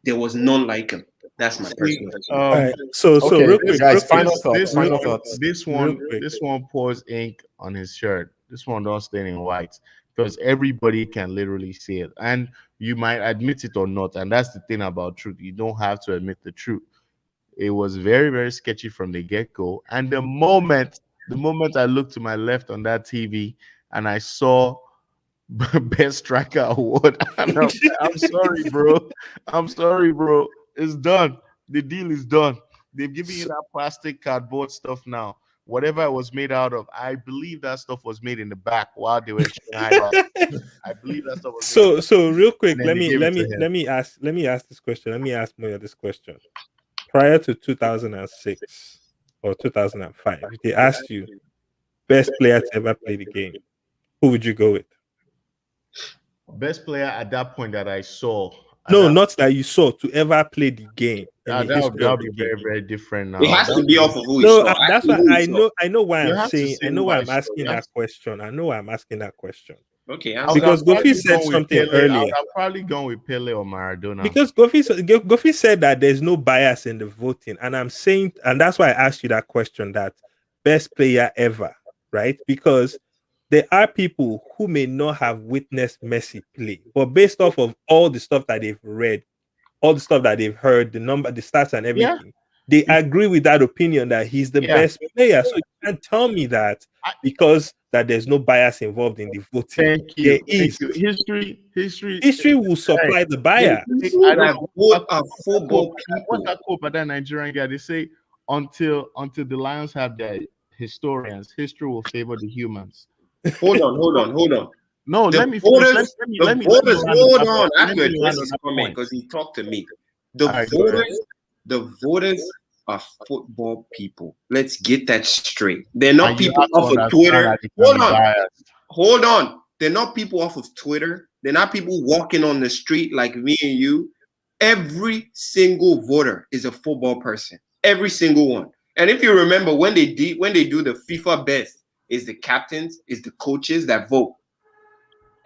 there was none like him. That's my personal opinion. All right. So Okay, real quick, guys, real quick, final thoughts. This Final one, thoughts. this real one, quick. this one pours ink on his shirt. This one don't stain in white because everybody can literally see it, and you might admit it or not. And that's the thing about truth. You don't have to admit the truth. It was very, very sketchy from the get-go. And the moment I looked to my left on that TV and I saw best striker award, and I'm sorry, bro. I'm sorry, bro. It's done. The deal is done. They've given you that plastic cardboard stuff now. Whatever it was made out of, I believe that stuff was made in the back while they were showing highlights. I believe that stuff was made in the back, So real quick, and then they gave it to him. let me ask this question. Let me ask Moya this question. Prior to 2006 or 2005, if they asked you best player to ever play the game, who would you go with? Best player at that point that I saw. No, not that you saw to ever play the game in the That history would of be the game. very, very different now. It has That to would be off of who he No, saw. that's Actually, why who he I saw. know why You I'm have to saying. say I know who why I I'm saw. asking You have that question. I know why I'm asking that question. Okay, I would answer. Because have probably Gofi said gone with something Pele. I would earlier. have probably gone with Pele or Maradona. Because Gofi said that there's no bias in the voting, and I'm saying, and that's why I asked you that question, that best player ever, right? Because there are people who may not have witnessed Messi play, but based off of all the stuff that they've read, all the stuff that they've heard, the number, the stats, and Yeah, everything, they agree with that opinion that he's the yeah. best player. So you can't tell me that I, because that there's no bias involved in the voting. thank There you, thank is. you. History. History will Hey, supply the they, bias. People I don't that know vote are football what's people. that quote by that Nigerian guy. They say until the Lions have their historians, history will favor the humans. Hold on. No, The let me finish. voters, Let me land on hold that on. point. I have Let to me land address on his that comment point. because he talked to me. The All right, go ahead. voters, the voters are football people. Let's get that straight. They're not And you people have to off of understand Twitter. that it can be biased. Hold on. They're not people off of Twitter. They're not people walking on the street like me and you. Every single voter is a football person. Every single one. And if you remember, when they do the FIFA best, is the captains, is the coaches that vote.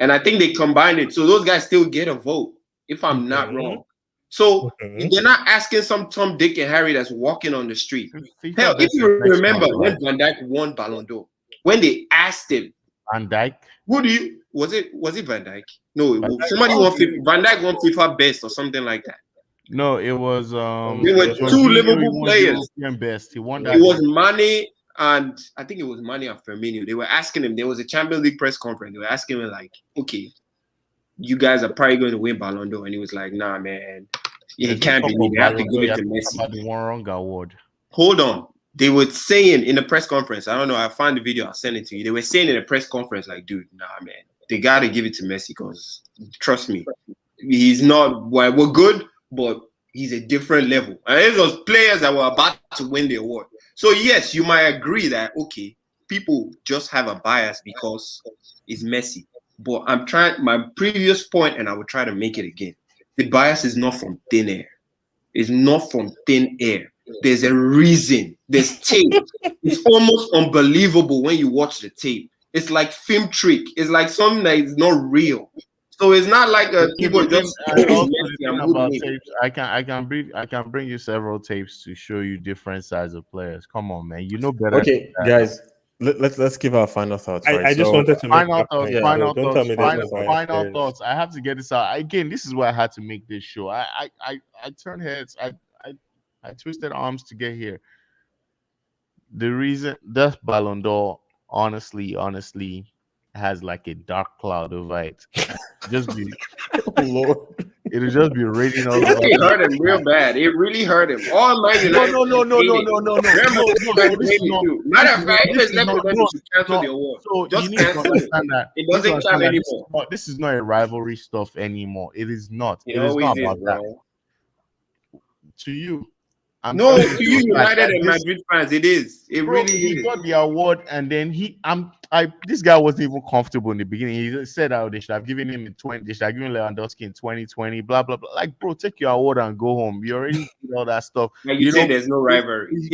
And I think they combined it. So those guys still get a vote, if I'm not wrong. So they're not asking some Tom, Dick, and Harry that's walking on the street. FIFA Hell, if best you is next remember month, when right? Van Dijk won Ballon d'Or, when they asked him, Van Dijk. who do you was it Van Dijk? No, Van Dijk somebody won. won Van Dijk won FIFA best or something like that. No, it was It was two Jorginho, Liverpool he won players. European best. He won that. It was Mane and I think it was Mane and Firmino. They were asking him. There was a Champions League press conference. They were asking him like, "Okay, you guys are probably going to win Ballon d'Or," and he was like, "Nah, man, it can't be me. They have to give it to Messi." About the one wrong award. Hold on. They were saying in the press conference, I don't know, I found the video, I'll send it to you. They were saying in the press conference, like, dude, nah, man, they got to give it to Messi because, trust me, he's not, well, we're good, but he's a different level. And there's those players that were about to win the award. So, yes, you might agree that, okay, people just have a bias because it's Messi. But I'm trying, my previous point, and I will try to make it again. The bias is not from thin air. It's not from thin air. There's a reason. There's tape. It's almost unbelievable when you watch the tape. It's like film trick. It's like something that is not real. So it's not like people just. About tapes, I can bring you several tapes to show you different sides of players. Come on, man, you know better. Okay, guys, let's give our final thoughts. Right? I just wanted to make final thoughts. I have to get this out again. This is why I had to make this show. I turned heads. I twisted arms to get here. The reason that Ballon d'Or, honestly, has like a dark cloud over it. Just be, Oh, Lord. it'll just be raining all It over. really hurt him real bad. It really hurt him. All Man United. No. Matter of fact, if it's left with them, you should cancel the award. So Just you need to cancel it. understand that It doesn't count anymore. This is not a rivalry stuff anymore. It is not. It It is always not is, about that. bro. To you, No, to you, United and Madrid fans, it is. It bro, really he is. got the award, and then this guy wasn't even comfortable in the beginning. He said, "Oh, they should have given him they should have given Lewandowski in 2020." Blah blah blah. Like, bro, take your award and go home. You already did all that stuff. Like you say, there's no rivalry. He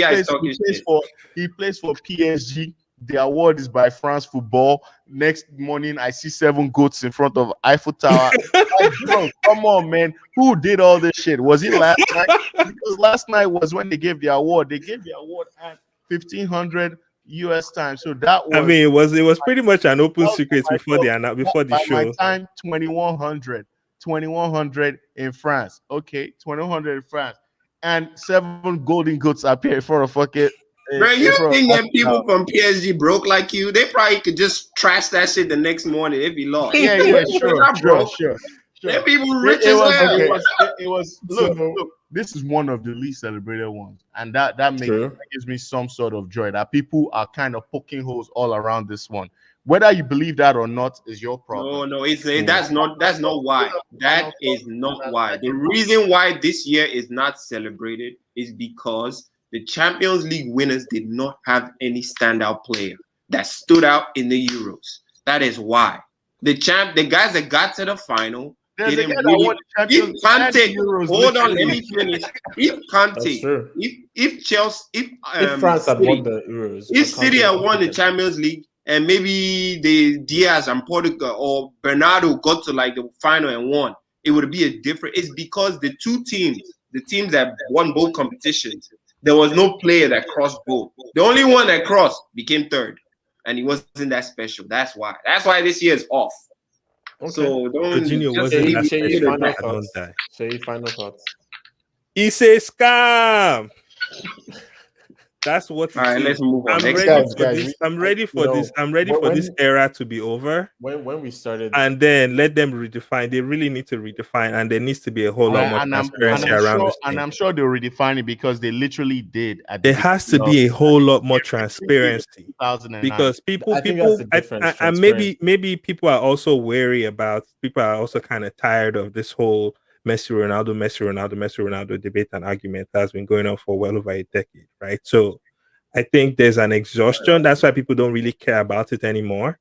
plays for PSG. The award is by France Football. Next morning, I see 7 goats in front of Eiffel Tower. Like, bro, come on, man. Who did all this shit? Was it last night? Because last night was when they gave the award. They gave the award at 1500 US time. So that was. I mean, it was pretty much an open secret before the show. My time 2100 in France. Okay, 2100 in France, and 7 golden goats appear for a fucking. Bro, you think that people from PSG broke like you? They probably could just trash that shit the next morning if he lost. Yeah, sure. Them people rich as hell. It was look, this is one of the least celebrated ones, and that gives me some sort of joy that people are kind of poking holes all around this one. Whether you believe that or not is your problem. No, that's not why. That is not why. The reason why this year is not celebrated is because the Champions League winners did not have any standout player that stood out in the Euros. That is why. The guys that got to the final didn't really. If Kante, hold on, let me finish. If Kante, if Chelsea, if France had won the Euros, if City had won the Champions League, and maybe the Diaz and Portugal or Bernardo got to like the final and won, it would be a different. It's because the teams that won both competitions, there was no player that crossed both. The only one that crossed became third, and he wasn't that special. That's why. That's why this year is off. Okay. So don't. Say final thoughts. It's a scam. That's what. All right, let's move on. I'm ready for this era to be over. When we started, and then let them redefine. They really need to redefine, and there needs to be a whole lot more transparency around this. And I'm sure they'll redefine it because they literally did. There has to be a whole lot more transparency because people, and maybe people are also wary about. People are also kind of tired of this whole Messi, Ronaldo debate and argument that has been going on for well over a decade, right? So I think there's an exhaustion. That's why people don't really care about it anymore.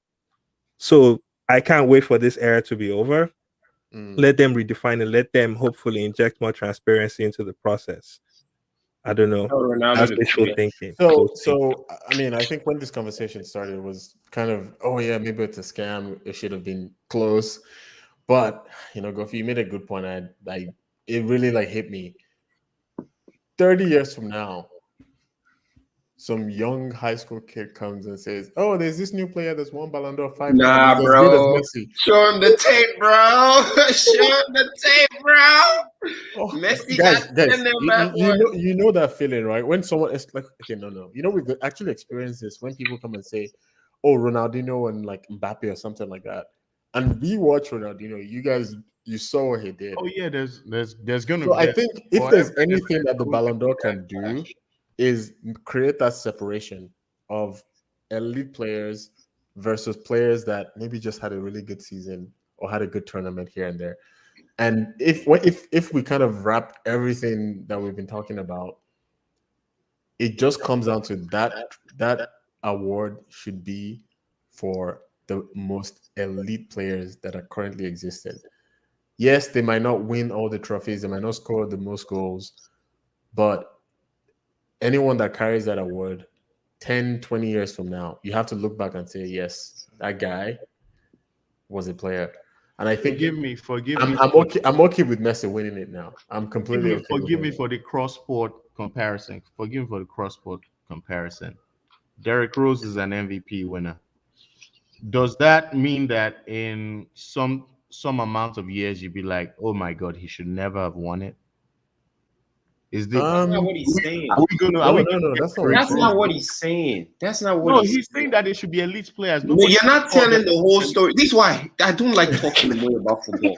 So I can't wait for this era to be over. Let them redefine it. Let them hopefully inject more transparency into the process. I don't know. Tell Ronaldo That's to wishful quit. thinking. So I mean, I think when this conversation started, it was kind of, oh yeah, maybe it's a scam. It should have been close. But Goffy, you made a good point. It really like hit me. 30 years from now, some young high school kid comes and says, "Oh, there's this new player that's won Ballon d'Or 5 times. Nah, He's as good bro. as Messi." Show him the tape, bro. Show him the tape, bro. Oh, Messi guys, got 10 them back one. you know that feeling, right? When someone is like, okay, no. We've actually experienced this when people come and say, "Oh, Ronaldinho and like Mbappe or something like that," and we watch Ronaldinho. You saw what he did. Oh yeah, there's gonna So be. I think if there's anything that the Ballon d'Or can do, is create that separation of elite players versus players that maybe just had a really good season or had a good tournament here and there. And if we kind of wrap everything that we've been talking about, it just comes down to that award should be for the most elite players that are currently existing. Yes, they might not win all the trophies, they might not score the most goals, but anyone that carries that award 10, 20 years from now, you have to look back and say, yes, that guy was a player. And I think forgive me. I'm okay with Messi winning it now. I'm completely okay. Forgive me for the cross-sport comparison. Forgive me for the cross-sport comparison. Derrick Rose is an MVP winner. Does that mean that in some amount of years you'd be like, oh my god, he should never have won it? Is this That's not what he's saying. are we gonna No, that's not what That's he's not saying. what he's saying. That's not what No, he's he's saying that they should be elite players. No, you're not telling the whole story. This is why I don't like talking more about football.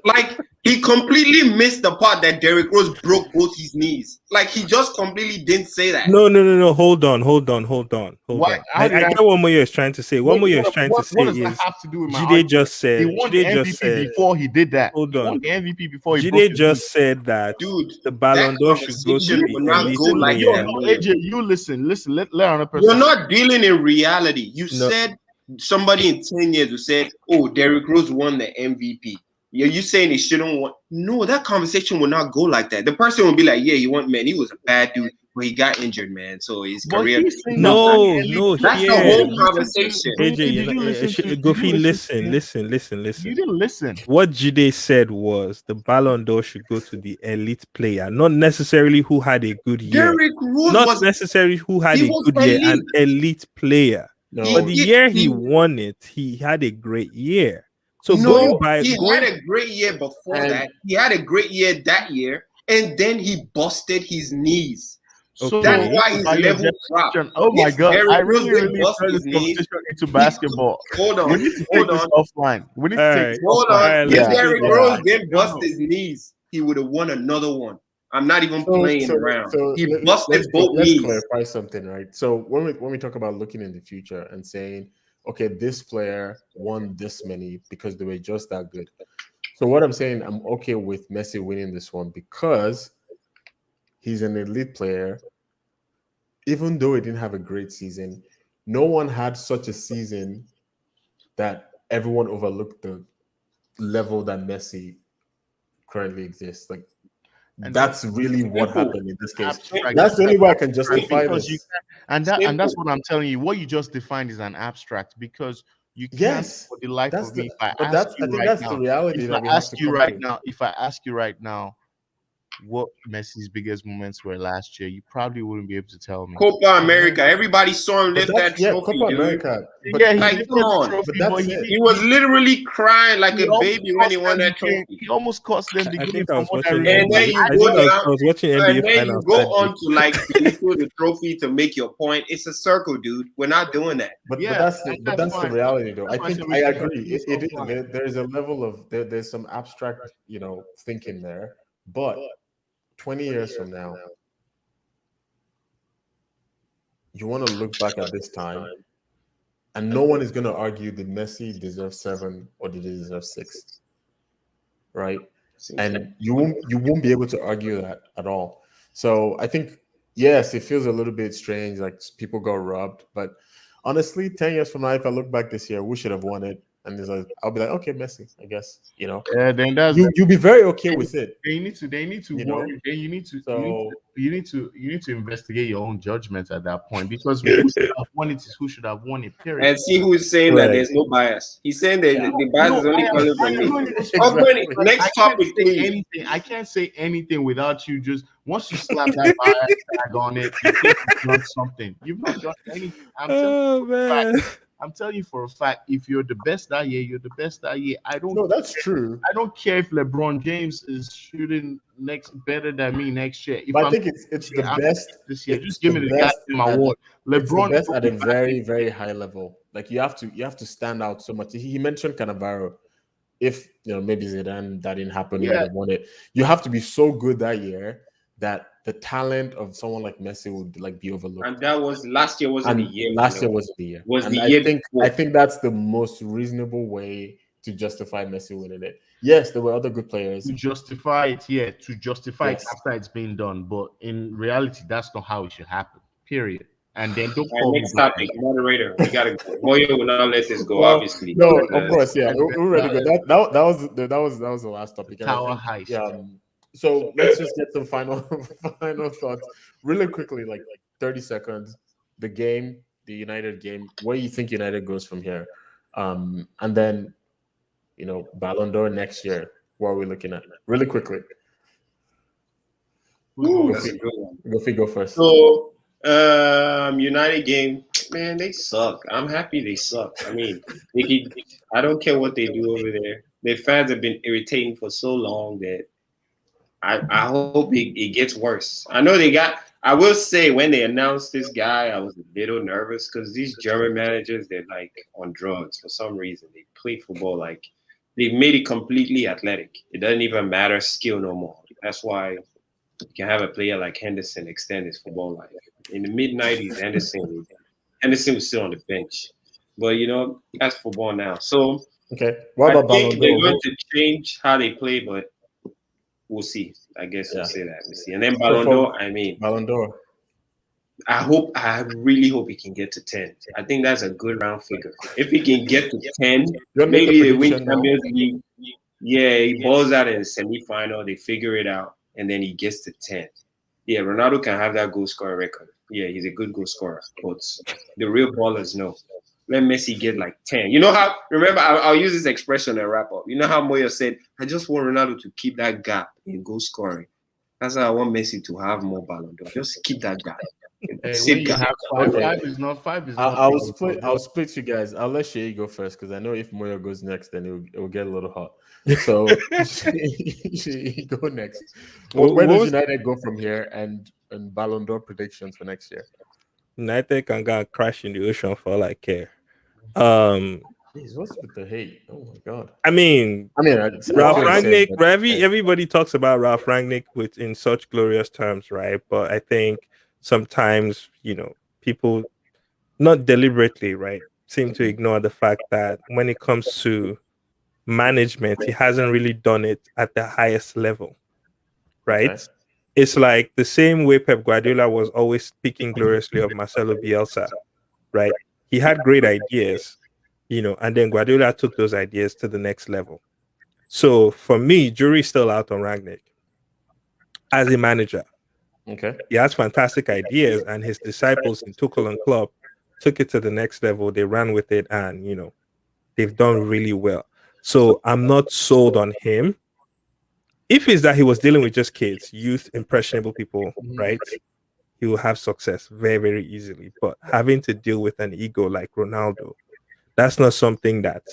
Like, he completely missed the part that Derrick Rose broke both his knees. Like, he just completely didn't say that. No. Hold on. Why? I get what Moyo is trying to say. What Moyo is trying to say what does that is have to do with my Jide argument? just said. He won the MVP before he did that. Hold He on. won the MVP before he broke Jide his just said that Dude, the Ballon that d'Or should go to conversation the will not elite go like player. that. No, AJ, you listen. Let another person. You're not dealing in reality. You No. said somebody in 10 years who said, oh, Derrick Rose won the MVP. Are you saying he shouldn't want? No, that conversation will not go like that. The person will be like, yeah, he was a bad dude, but he got injured, man. So his career. he's saying No, That's the here. whole conversation. AJ, Did you you know, listen to- Gofi, did you listen. You didn't listen. What Jide said was the Ballon d'Or should go to the elite player, not necessarily who had a good year. Derrick Rose Not was necessarily who had he a was good year, an elite. elite player. No, But the year he won it, he had a great year. So No, he had a great year before And- that. He had a great year that year, and then he busted his knees. Okay. That's why his By your level dropped. definition- Oh my If god! Derrick I Rose really didn't bust turned his this knees. conversation into basketball. Hold on, We need to take hold this on, offline. We need to All take right. this hold offline. on. Alright, If let's Derrick take it Rose offline. didn't bust No. his knees, he would have won another one. I'm not even playing around. He let's busted both let's knees. clarify something, right? So when we talk about looking in the future and saying, okay, this player won this many because they were just that good. So what I'm saying, I'm okay with Messi winning this one because he's an elite player. Even though he didn't have a great season, no one had such a season that everyone overlooked the level that Messi currently exists. Like And that's really what simple. happened in this case. Abstract. That's the only way I can justify Because this. and that's what I'm telling you. What you just defined is an abstract because you can't Yes, for the life that's of me. the. If I But ask that's. you I think right that's now, the reality if that I we have ask to you come right to. now, if I ask you right now what Messi's biggest moments were last year, you probably wouldn't be able to tell me. Copa America. Everybody saw him But lift that's that trophy, Copa dude. America. But Yeah, he like, lifted come the on. trophy, But that's but it. He was literally crying like he a almost baby when he cost won them that the game. trophy. He almost cost them the I game think I from was what I watching remember. And then NBA. you I go think I down, was watching and NBA then you finals. go that day. on to like belittle the trophy to make your point. It's a circle, dude. We're not doing that. But Yeah, that's and but that's that's the fine. reality, though. I That's why I think said we I should agree. take It this is offline. there's a level of there's some abstract, thinking there. But 20 years from now, you want to look back at this time, and no one is going to argue did Messi deserve 7 or did he deserve 6, right? and you won't be able to argue that at all. So I think yes, it feels a little bit strange, like people got robbed. But honestly, 10 years from now, if I look back this year, we should have won it, and I'll be like, okay, Messi, I guess. Yeah, then that's You'll be very okay with it. they need to You know? worry. Then So you need to investigate your own judgment at that point, because who should have won it is who should have won it. Period. And see who's saying that there's no bias. He's saying that Yeah. the bias No, is only I am coming from saying me. when it's- Exactly. Okay, next I topic, can't say please. anything. I can't say anything without you. Just once you slap that bias tag on it, you think you've done something. You've not done anything. Oh man. I'm telling you for a fact, if you're the best that year, you're the best that year. no, that's true. I don't care if LeBron James is shooting better than me next year. If But I I'm think it's the I'm best this year, it's just give me the best goddamn at- award. It's the LeBron best at a very, very high level. Like you have to stand out so much. He mentioned Cannavaro. If maybe Zidane that didn't happen, he would have won it. You have to be so good that year that the talent of someone like Messi would be overlooked. And that was last year. Wasn't And the year. last year wasn't the year. Was and the I year think before. I think that's the most reasonable way to justify Messi winning it. Yes, there were other good players. to justify it, to justify Yes. it after it's been done. But in reality, that's not how it should happen. Period. And then don't All call right, me next topic, moderator. We gotta go. Moyo will not let this go. Well, Obviously, No, because- of course, yeah. We're ready to go. That was the last topic. And I Tower think, heist. yeah. So let's just get some final thoughts really quickly, like 30 seconds. The United game. Where you think United goes from here, and then Ballon d'Or next year. What are we looking at? Really quickly. Ooh, that's a good one. Go first. So, United game, man, they suck. I'm happy they suck. I mean, I don't care what they do over there. Their fans have been irritating for so long that I hope it gets worse. I know they got. I will say when they announced this guy, I was a little nervous because these German managers, they're like on drugs for some reason. They play football like they've made it completely athletic. It doesn't even matter skill no more. That's why you can have a player like Henderson extend his football life. In the mid-90s, Henderson was still on the bench. But, that's football now. So Okay. What I about think Ballon they're d'Or? going to change how they play, but we'll see. I guess we'll Yeah. say that. We'll see. And then Ballon d'Or, Ballon d'Or. I really hope he can get to 10. I think that's a good round figure. If he can get to 10, You want to make a maybe they win prediction now? Champions League. Yeah, he balls out in the semi-final. They figure it out, and then he gets to 10. Yeah, Ronaldo can have that goal scorer record. Yeah, he's a good goal scorer. But the real ballers know. Let Messi get like 10. You know how? Remember, I'll use this expression and wrap up. You know how Moyo said, "I just want Ronaldo to keep that gap in goal scoring." That's how I want Messi to have more Ballon d'Or. Just keep that gap. Hey, Same when you gap. have five, Okay. five is not. I'll split you guys. I'll let Shay go first because I know if Moyo goes next, then it will get a little hot. So Shay, go next. Where does United go from here, and Ballon d'Or predictions for next year? United can go and crash in the ocean for all I care. Jeez, what's with the hate? Oh my god. I mean, Ralph Rangnick. Everybody talks about Ralph Rangnick in such glorious terms, right? But I think sometimes people, not deliberately, right, seem to ignore the fact that when it comes to management, he hasn't really done it at the highest level, right? Okay. It's like the same way Pep Guardiola was always speaking gloriously of Marcelo Bielsa, right? He had great ideas, and then Guardiola took those ideas to the next level. So for me, jury's still out on Rangnick as a manager. Okay. He has fantastic ideas, and his disciples in Tuchel and Klopp took it to the next level. They ran with it, and they've done really well. So I'm not sold on him. If it's that he was dealing with just kids, youth, impressionable people, right? He will have success very, very easily. But having to deal with an ego like Ronaldo, that's not something that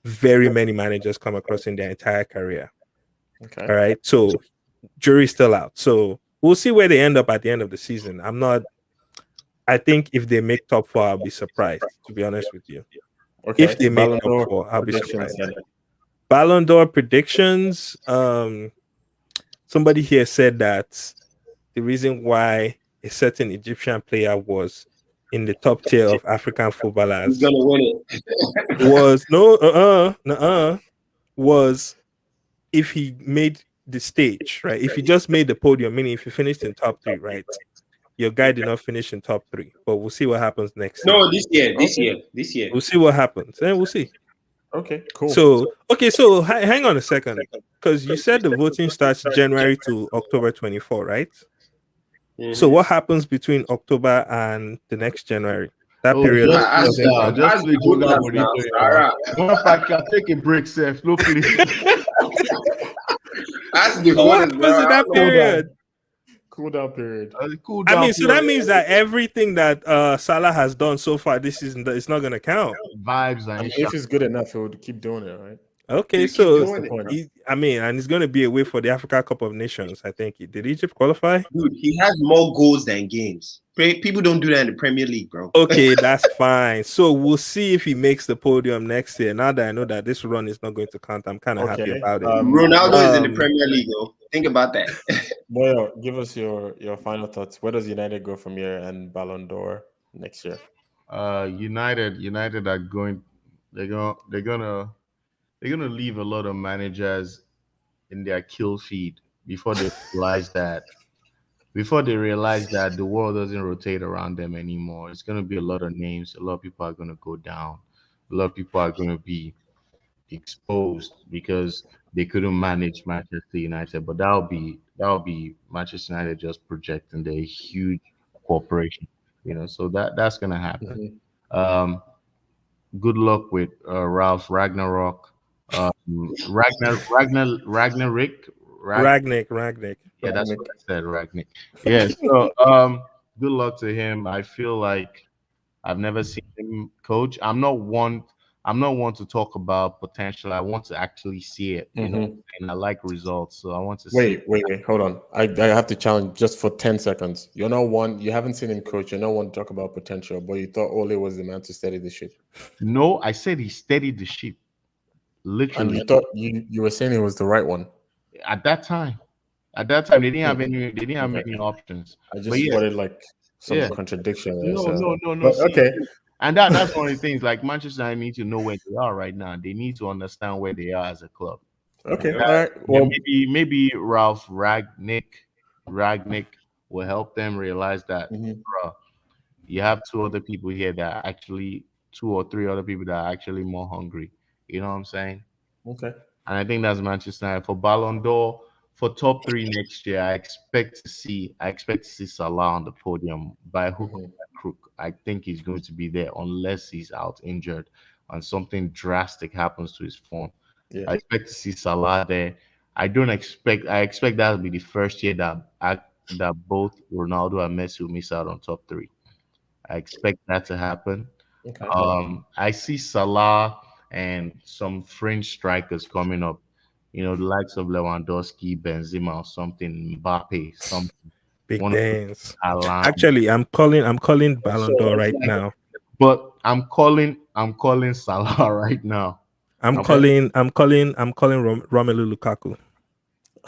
very many managers come across in their entire career. Okay. All right. So jury's still out. So we'll see where they end up at the end of the season. I think if they make top 4, I'll be surprised, to be honest with you. Okay. If they make top 4, I'll be surprised. Ballon d'Or predictions. Somebody here said that the reason why a certain Egyptian player was in the top tier of African footballers was was if he made the stage, right? If you just made the podium, meaning if you finished in top three, right? Your guy did not finish in top three, but we'll see what happens next year. No, this year, Okay. this year. We'll see what happens, and we'll see. Okay, cool. So, okay, so hang on a second, because you said the voting starts January to October 24, right? So, what happens between October and the next January? That Oh, period just doesn't count. just play Joga voters now, Bonito. Sarah. One if I can take a break, Seth. No, please. Ask the So what voters happens in now. that period? Cool down period. Cool I down. mean, so that means that everything that Salah has done so far this season, it's not going to count. Vibes I and mean, shit. if it's good enough, he would keep doing it, right? Okay, You keep so doing it, point. bro. I mean, and it's going to be away for the Africa Cup of Nations. I think. Did Egypt qualify? Dude, he has more goals than games. People don't do that in the Premier League, bro. Okay, that's fine. So we'll see if he makes the podium next year. Now that I know that this run is not going to count, I'm kind of happy Okay. about it. Ronaldo is in the Premier League, though. Think about that. Well, give us your final thoughts. Where does United go from here and Ballon d'Or next year? United are going. They're gonna leave a lot of managers in their kill feed before they realize that the world doesn't rotate around them anymore. It's gonna be a lot of names. A lot of people are gonna go down. A lot of people are gonna be exposed because they couldn't manage Manchester United. But that'll be Manchester United just projecting their huge corporation. So that's gonna happen. Um, good luck with Ralph Ragnarok. Ragnarick. Ragnick. Yeah, that's what I said, Ragnick. Yeah, so good luck to him. I feel like I've never seen him coach. I'm not one to talk about potential. I want to actually see it, and I like results. So I want to see. Wait, hold on. I have to challenge just for 10 seconds. You're not one, you haven't seen him coach, you're not one to talk about potential, but you thought Ole was the man to steady the ship. No, I said he steadied the ship. And Literally. you thought you were saying he was the right one. At that time, they didn't have many options. I But just yeah. spotted like some Yeah. contradiction there. No. But, See, okay. and that's one of the things. Like Manchester United need to know where they are right now. They need to understand where they are as a club. Okay. And All right. Well, maybe Ralph Ragnick will help them realize that, bro, you have two or three other people that are actually more hungry. You know what I'm saying? okay. And I think that's Manchester United for Ballon d'Or. For top three next year, I expect to see Salah on the podium by hook or by crook. I think he's going to be there unless he's out injured and something drastic happens to his form. Yeah. I expect to see Salah there. I expect that to be the first year that both Ronaldo and Messi will miss out on top three. I expect that to happen. Okay. I see Salah and some French strikers coming up. The likes of Lewandowski, Benzema, or something, Mbappe, something. Big One of those dance. Haaland. Actually, I'm calling Ballon d'Or right now. But I'm calling Salah right now. I'm calling Romelu Lukaku.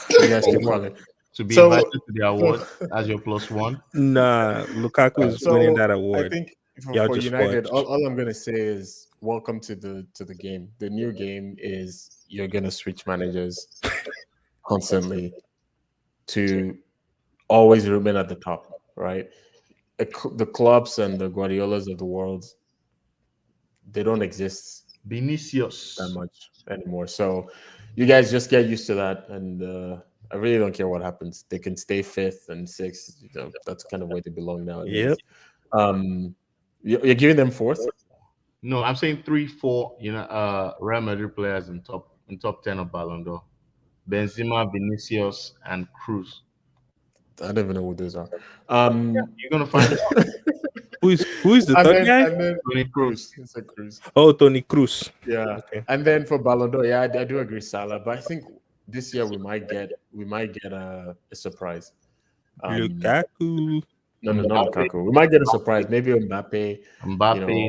You guys keep calling. To be invited to the award as your plus one. Nah, Lukaku is winning that award. I think Y'all for just United, watch. all I'm gonna say is welcome to the game. The new game is you're gonna switch managers constantly to always remain at the top, right? The clubs and the Guardiolas of the world, they don't exist Vinicius. that much anymore. So you guys just get used to that, and I really don't care what happens. They can stay fifth and sixth. That's kind of where they belong now. Yep. You're giving them fourth. No, I'm saying 3-4. Real Madrid players in top 10 of Ballon d'Or. Benzema, Vinicius, and Cruz. I don't even know who those are. You're gonna find out. Who is the third guy? And then Toni Kroos. It's a Cruz. Oh, Toni Kroos. Yeah. Okay. And then for Ballon d'Or, yeah, I do agree, Salah. But I think this year we might get a surprise. Lukaku. No, not Lukaku. We might get a surprise. Maybe Mbappe.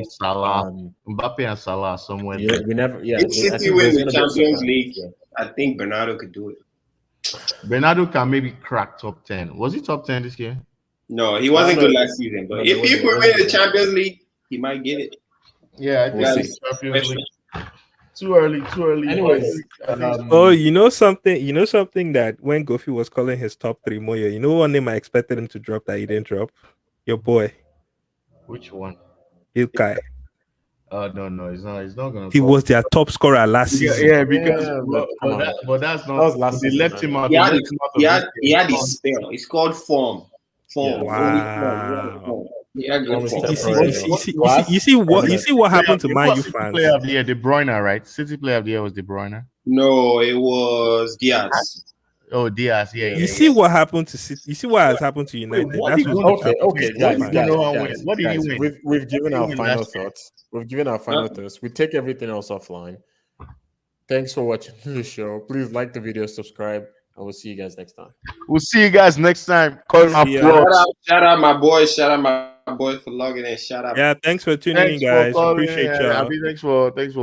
Salah. Mbappe and Salah somewhere. Yeah, we never. Yeah, If I City think win there's the gonna be a Champions surprise. League, Yeah. I think Bernardo could do it. Bernardo can maybe crack top 10. Was he top 10 this year? No, he wasn't No, good last season. But no, if he he wasn't win the good. Champions League, he might get it. Yeah, I We'll think see. Champions League. Too early. Too early. Anyways, Oh, you know something? You know something that when Goofy was calling his top three Moyo, you know one name I expected him to drop that he didn't drop? Your boy, Which one? Ilkai. No, no, it's not. It's not gonna He come. was their top scorer last Yeah, season. yeah, because Yeah, but come on. but that's That not. was last They season, left him man. out. He They had, left him out of this he had game. his spell. It's called form. Form. Yeah. Only form. He had Wow. form. He had Form good is form. You see, temporary, you though. see, you see, you see, Last you see what you permanent. see what happened to Who Man was U City fans. player of the year? De Bruyne, right? City player of the year was De Bruyne. No, it was Diaz. Oh, Diaz. Yeah, Yeah, You yeah, see yeah. what happened to City. You see what has happened to United. what That's did what's Gundogan going to Okay, happen to okay, City What guys, did fans. guys, Gundogan win? guys, What did he guys. win? We've given What did our he win final last year? thoughts. We've given our final thoughts. We take everything else offline. Thanks for watching the show. Please like the video, subscribe, and we'll see you guys next time. We'll see you guys next time. Call my See ya. vlogs. Shout out my boys. Shout out my boys for logging in. Shout out. Yeah, thanks for tuning in, Thanks for guys. calling. Appreciate y'all. Thanks for